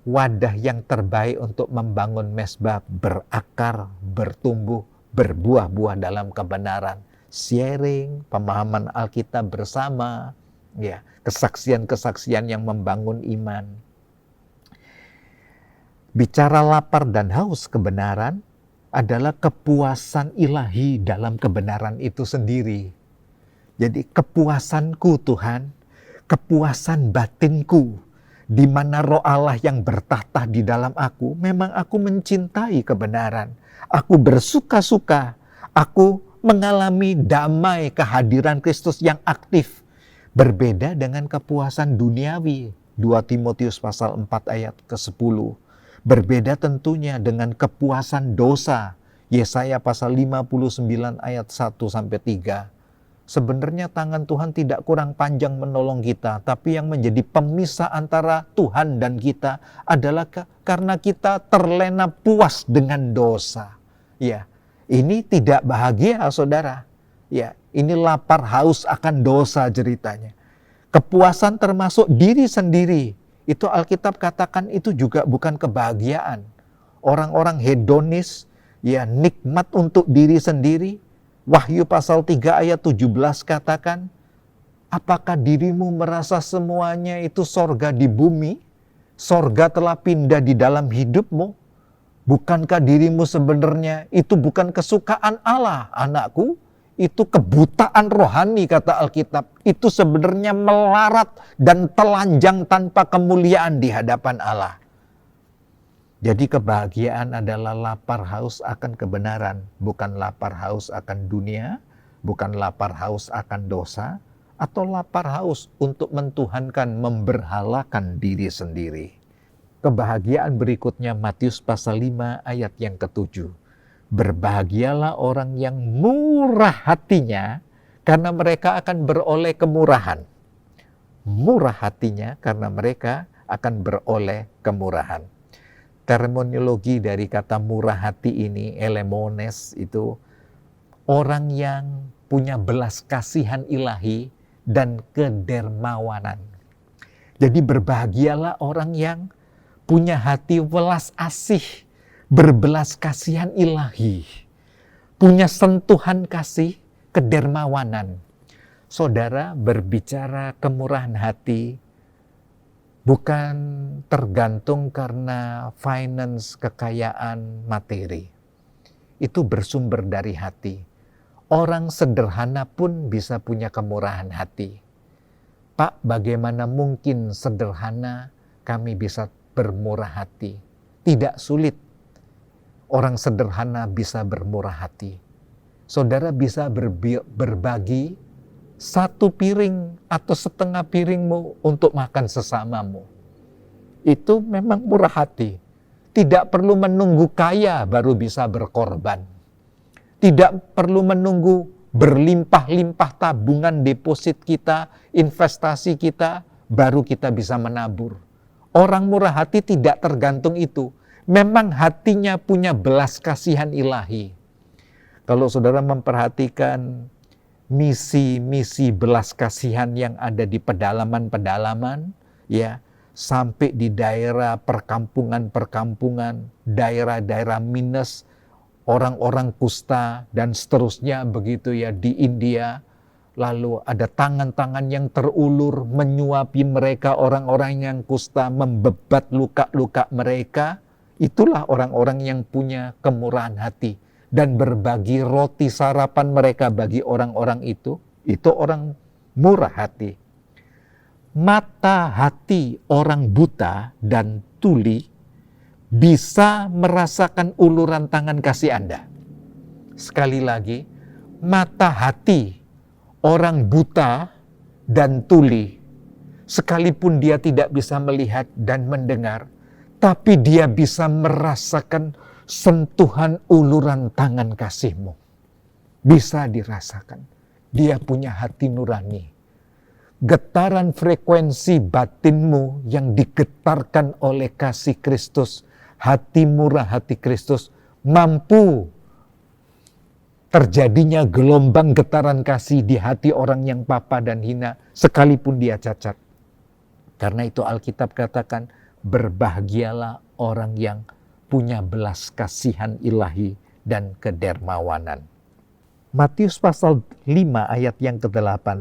wadah yang terbaik untuk membangun mesbah berakar, bertumbuh, berbuah-buah dalam kebenaran. Sharing, pemahaman Alkitab bersama, ya, kesaksian-kesaksian yang membangun iman. Bicara lapar dan haus kebenaran adalah kepuasan ilahi dalam kebenaran itu sendiri. Jadi kepuasanku Tuhan, kepuasan batinku, di mana Roh Allah yang bertahta di dalam aku, memang aku mencintai kebenaran. Aku bersuka-suka, aku mengalami damai kehadiran Kristus yang aktif. Berbeda dengan kepuasan duniawi. 2 Timotius pasal 4 ayat ke-10. Berbeda tentunya dengan kepuasan dosa. Yesaya pasal 59 ayat 1-3. Sebenarnya tangan Tuhan tidak kurang panjang menolong kita, tapi yang menjadi pemisah antara Tuhan dan kita adalah karena kita terlena puas dengan dosa. Ya. Ini tidak bahagia, saudara. Ya, ini lapar haus akan dosa ceritanya. Kepuasan termasuk diri sendiri. Itu Alkitab katakan itu juga bukan kebahagiaan. Orang-orang hedonis, ya, nikmat untuk diri sendiri. Wahyu pasal 3 ayat 17 katakan, apakah dirimu merasa semuanya itu sorga di bumi? Sorga telah pindah di dalam hidupmu? Bukankah dirimu sebenarnya itu bukan kesukaan Allah, anakku? Itu kebutaan rohani, kata Alkitab. Itu sebenarnya melarat dan telanjang tanpa kemuliaan di hadapan Allah. Jadi kebahagiaan adalah lapar haus akan kebenaran, bukan lapar haus akan dunia, bukan lapar haus akan dosa, atau lapar haus untuk mentuhankan, memberhalakan diri sendiri. Kebahagiaan berikutnya Matius pasal 5 ayat yang ke-7. Berbahagialah orang yang murah hatinya, karena mereka akan beroleh kemurahan. Murah hatinya karena mereka akan beroleh kemurahan. Terminologi dari kata murah hati ini, elemones, itu orang yang punya belas kasihan ilahi dan kedermawanan. Jadi berbahagialah orang yang punya hati welas asih, berbelas kasihan ilahi, punya sentuhan kasih, kedermawanan. Saudara, berbicara kemurahan hati bukan tergantung karena finance, kekayaan, materi. Itu bersumber dari hati. Orang sederhana pun bisa punya kemurahan hati. Pak, bagaimana mungkin sederhana kami bisa bermurah hati? Tidak sulit. Orang sederhana bisa bermurah hati. Saudara bisa berbagi satu piring atau setengah piringmu untuk makan sesamamu. Itu memang murah hati. Tidak perlu menunggu kaya baru bisa berkorban. Tidak perlu menunggu berlimpah-limpah tabungan deposit kita, investasi kita, baru kita bisa menabur. Orang murah hati tidak tergantung itu. Memang hatinya punya belas kasihan ilahi. Kalau saudara memperhatikan misi-misi belas kasihan yang ada di pedalaman-pedalaman, ya, sampai di daerah perkampungan-perkampungan, daerah-daerah minus, orang-orang kusta dan seterusnya begitu ya di India. Lalu ada tangan-tangan yang terulur menyuapi mereka, orang-orang yang kusta, membebat luka-luka mereka. Itulah orang-orang yang punya kemurahan hati. Dan berbagi roti sarapan mereka bagi orang-orang itu orang murah hati. Mata hati orang buta dan tuli bisa merasakan uluran tangan kasih Anda. Sekali lagi, mata hati orang buta dan tuli, sekalipun dia tidak bisa melihat dan mendengar, tapi dia bisa merasakan sentuhan uluran tangan kasih-Mu. Bisa dirasakan. Dia punya hati nurani. Getaran frekuensi batinmu yang digetarkan oleh kasih Kristus, hati murah hati Kristus, mampu terjadinya gelombang getaran kasih di hati orang yang papa dan hina, sekalipun dia cacat. Karena itu Alkitab katakan, berbahagialah orang yang punya belas kasihan ilahi dan kedermawanan. Matius pasal 5 ayat yang ke-8.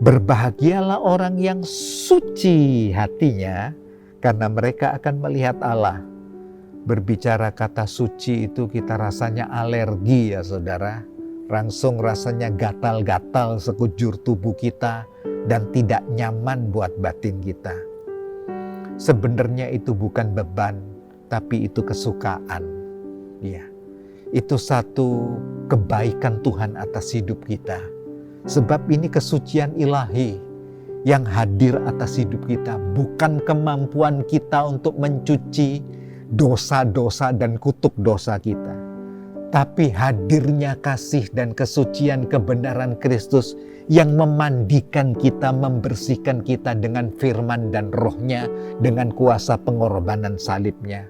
Berbahagialah orang yang suci hatinya, karena mereka akan melihat Allah. Berbicara kata suci itu kita rasanya alergi ya saudara. Langsung rasanya gatal-gatal sekujur tubuh kita dan tidak nyaman buat batin kita. Sebenarnya itu bukan beban, tapi itu kesukaan. Ya, itu satu kebaikan Tuhan atas hidup kita. Sebab ini kesucian ilahi yang hadir atas hidup kita. Bukan kemampuan kita untuk mencuci dosa-dosa dan kutuk dosa kita. Tapi hadirnya kasih dan kesucian kebenaran Kristus yang memandikan kita, membersihkan kita dengan firman dan rohnya, dengan kuasa pengorbanan salibnya.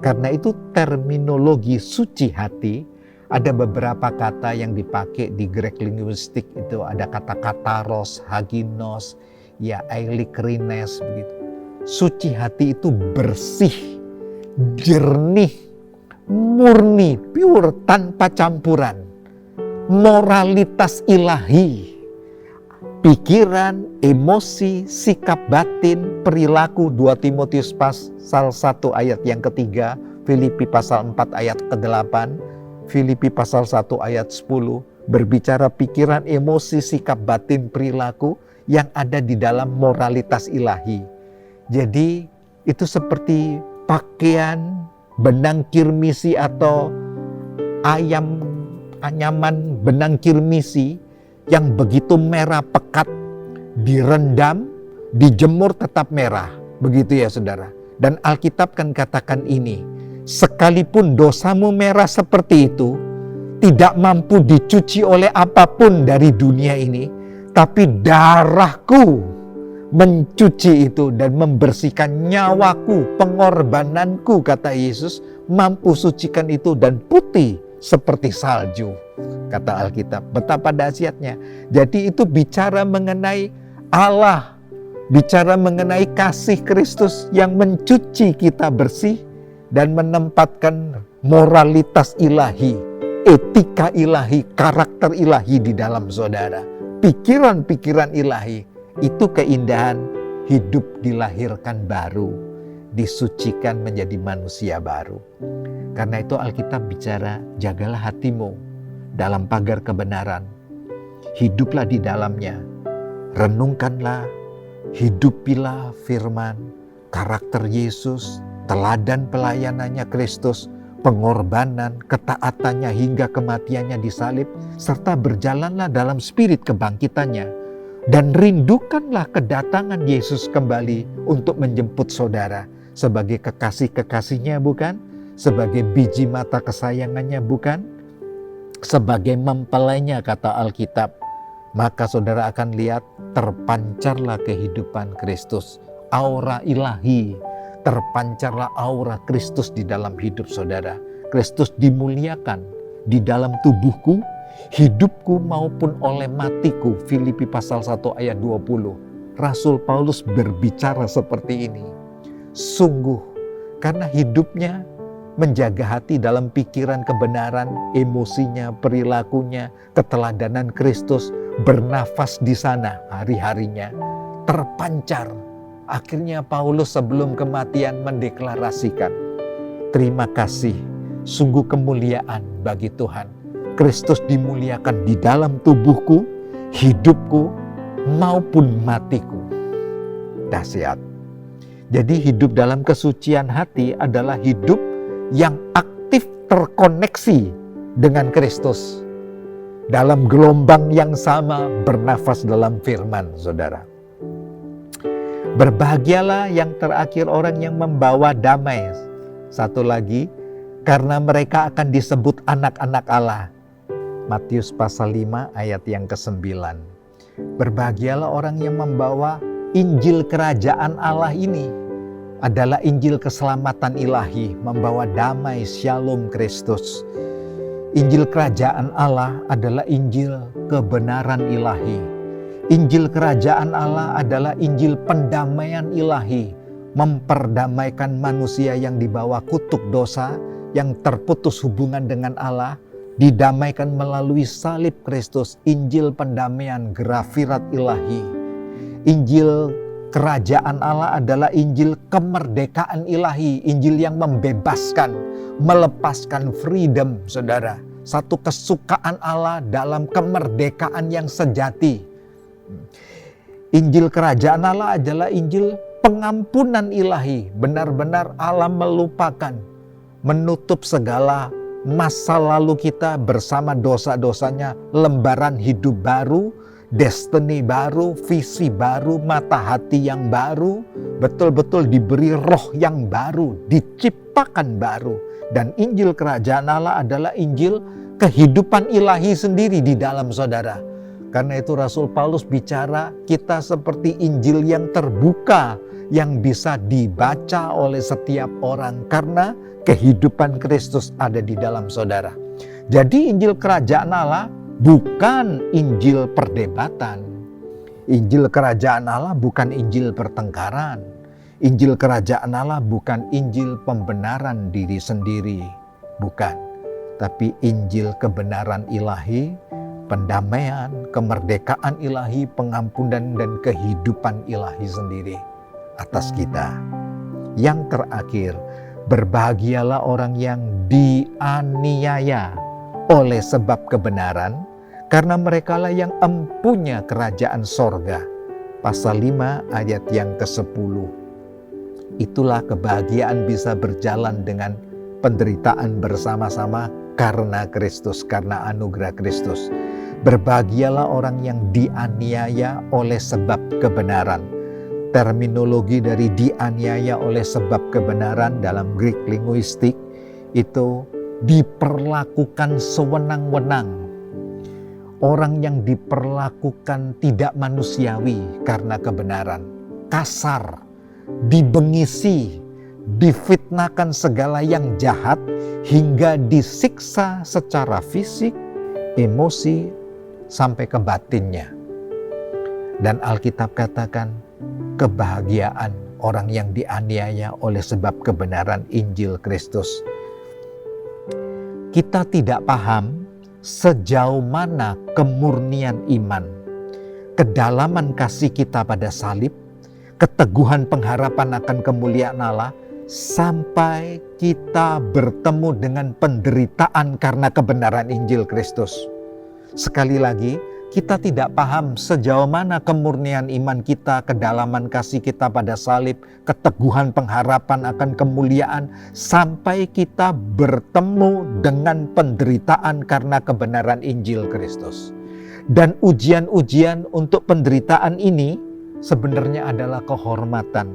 Karena itu terminologi suci hati, ada beberapa kata yang dipakai di Greek linguistik itu, ada kata kataros, haginos, ya eilikrines begitu. Suci hati itu bersih, jernih, murni, pure, tanpa campuran. Moralitas ilahi, pikiran, emosi, sikap batin, perilaku. 2 Timotius pasal 1 ayat yang ketiga, Filipi pasal 4 ayat ke-8, Filipi pasal 1 ayat 10, berbicara pikiran, emosi, sikap batin, perilaku yang ada di dalam moralitas ilahi. Jadi itu seperti pakaian, benang kirmisi atau anyaman benang kirmisi yang begitu merah pekat, direndam, dijemur tetap merah. Begitu ya saudara. Dan Alkitab kan katakan ini, sekalipun dosamu merah seperti itu, tidak mampu dicuci oleh apapun dari dunia ini, tapi darahku mencuci itu dan membersihkan nyawaku, pengorbananku, kata Yesus, mampu sucikan itu dan putih seperti salju, kata Alkitab. Betapa dahsyatnya. Jadi itu bicara mengenai Allah, bicara mengenai kasih Kristus yang mencuci kita bersih dan menempatkan moralitas ilahi, etika ilahi, karakter ilahi di dalam saudara. Pikiran-pikiran ilahi, itu keindahan hidup dilahirkan baru, disucikan menjadi manusia baru. Karena itu Alkitab bicara, jagalah hatimu dalam pagar kebenaran. Hiduplah di dalamnya, renungkanlah, hidupilah firman, karakter Yesus, teladan pelayanannya Kristus, pengorbanan, ketaatannya hingga kematiannya di salib, serta berjalanlah dalam spirit kebangkitannya. Dan rindukanlah kedatangan Yesus kembali untuk menjemput saudara sebagai kekasih-kekasihnya, bukan? Sebagai biji mata kesayangannya, bukan? Sebagai mempelainya, kata Alkitab. Maka saudara akan lihat terpancarlah kehidupan Kristus, aura ilahi. Terpancarlah aura Kristus di dalam hidup saudara. Kristus dimuliakan di dalam tubuhku, hidupku maupun oleh matiku. Filipi pasal 1 ayat 20. Rasul Paulus berbicara seperti ini. Sungguh, karena hidupnya menjaga hati dalam pikiran kebenaran, emosinya, perilakunya, keteladanan Kristus, bernafas di sana hari-harinya, terpancar. Akhirnya Paulus sebelum kematian mendeklarasikan, terima kasih, sungguh kemuliaan bagi Tuhan. Kristus dimuliakan di dalam tubuhku, hidupku, maupun matiku. Dahsyat. Jadi hidup dalam kesucian hati adalah hidup yang aktif terkoneksi dengan Kristus. Dalam gelombang yang sama bernafas dalam firman, saudara. Berbahagialah yang terakhir orang yang membawa damai. Satu lagi, karena mereka akan disebut anak-anak Allah. Matius pasal 5 ayat yang ke-9. Berbahagialah orang yang membawa Injil kerajaan Allah ini. Adalah Injil keselamatan ilahi, membawa damai, shalom Kristus. Injil kerajaan Allah adalah Injil kebenaran ilahi. Injil kerajaan Allah adalah Injil pendamaian ilahi, memperdamaikan manusia yang dibawa kutuk dosa, yang terputus hubungan dengan Allah, didamaikan melalui salib Kristus. Injil pendamaian, grafirat ilahi. Injil kerajaan Allah adalah Injil kemerdekaan ilahi, Injil yang membebaskan, melepaskan, freedom, saudara. Satu kesukaan Allah dalam kemerdekaan yang sejati. Injil kerajaan Allah adalah Injil pengampunan ilahi. Benar-benar Allah melupakan, menutup segala masa lalu kita bersama dosa-dosanya. Lembaran hidup baru, destiny baru, visi baru, mata hati yang baru. Betul-betul diberi roh yang baru, diciptakan baru. Dan Injil kerajaan Allah adalah Injil kehidupan ilahi sendiri di dalam saudara. Karena itu Rasul Paulus bicara kita seperti Injil yang terbuka, yang bisa dibaca oleh setiap orang karena kehidupan Kristus ada di dalam saudara. Jadi Injil kerajaan Allah bukan Injil perdebatan. Injil kerajaan Allah bukan Injil pertengkaran. Injil kerajaan Allah bukan Injil pembenaran diri sendiri. Bukan. Tapi Injil kebenaran ilahi, pendamaian, kemerdekaan ilahi, pengampunan dan kehidupan ilahi sendiri atas kita. Yang terakhir, berbahagialah orang yang dianiaya oleh sebab kebenaran, karena merekalah yang empunya kerajaan sorga. Pasal 5 ayat yang ke-10. Itulah kebahagiaan bisa berjalan dengan penderitaan bersama-sama karena Kristus, karena anugerah Kristus. Berbahagialah orang yang dianiaya oleh sebab kebenaran. Terminologi dari dianiaya oleh sebab kebenaran dalam Greek linguistik itu diperlakukan sewenang-wenang. Orang yang diperlakukan tidak manusiawi karena kebenaran, kasar, dibengisi, difitnahkan segala yang jahat, hingga disiksa secara fisik, emosi, sampai ke batinnya. Dan Alkitab katakan, kebahagiaan orang yang dianiaya oleh sebab kebenaran Injil Kristus. Kita tidak paham sejauh mana kemurnian iman, kedalaman kasih kita pada salib, keteguhan pengharapan akan kemuliaan Allah, sampai kita bertemu dengan penderitaan karena kebenaran Injil Kristus. Sekali lagi, kita tidak paham sejauh mana kemurnian iman kita, kedalaman kasih kita pada salib, keteguhan pengharapan akan kemuliaan, sampai kita bertemu dengan penderitaan karena kebenaran Injil Kristus. Dan ujian-ujian untuk penderitaan ini sebenarnya adalah kehormatan,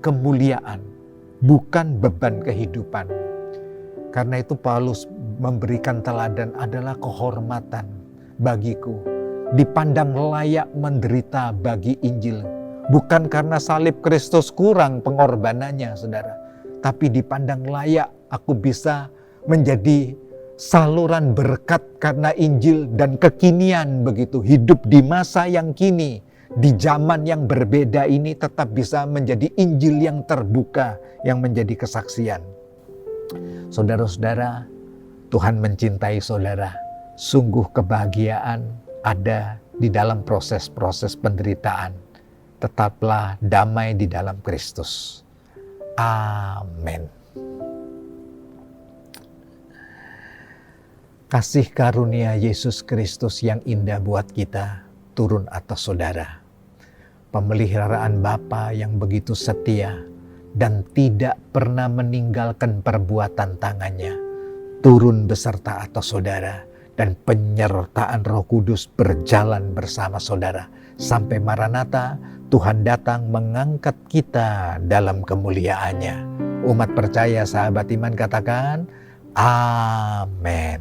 kemuliaan, bukan beban kehidupan. Karena itu Paulus memberikan teladan adalah kehormatan bagiku, dipandang layak menderita bagi Injil. Bukan karena salib Kristus kurang pengorbanannya, saudara, tapi dipandang layak aku bisa menjadi saluran berkat karena Injil dan kekinian begitu. Hidup di masa yang kini, di zaman yang berbeda ini tetap bisa menjadi Injil yang terbuka, yang menjadi kesaksian. Saudara-saudara, Tuhan mencintai saudara. Sungguh kebahagiaan ada di dalam proses-proses penderitaan. Tetaplah damai di dalam Kristus. Amin. Kasih karunia Yesus Kristus yang indah buat kita turun atas saudara. Pemeliharaan Bapa yang begitu setia dan tidak pernah meninggalkan perbuatan tangannya turun beserta atas saudara, dan penyertaan Roh Kudus berjalan bersama saudara sampai Maranatha, Tuhan datang mengangkat kita dalam kemuliaannya. Umat percaya, sahabat iman, katakan amin.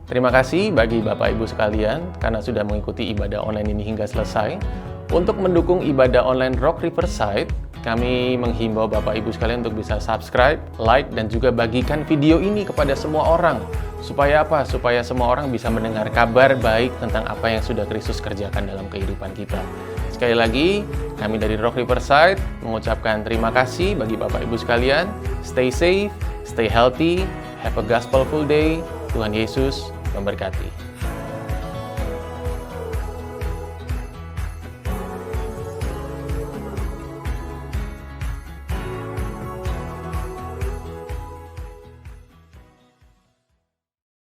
Terima kasih bagi Bapak Ibu sekalian karena sudah mengikuti ibadah online ini hingga selesai. Untuk mendukung ibadah online Rock Riverside, kami menghimbau Bapak Ibu sekalian untuk bisa subscribe, like, dan juga bagikan video ini kepada semua orang. Supaya apa? Supaya semua orang bisa mendengar kabar baik tentang apa yang sudah Kristus kerjakan dalam kehidupan kita. Sekali lagi, kami dari Rock Riverside mengucapkan terima kasih bagi Bapak Ibu sekalian. Stay safe, stay healthy, have a gospelful day. Tuhan Yesus memberkati.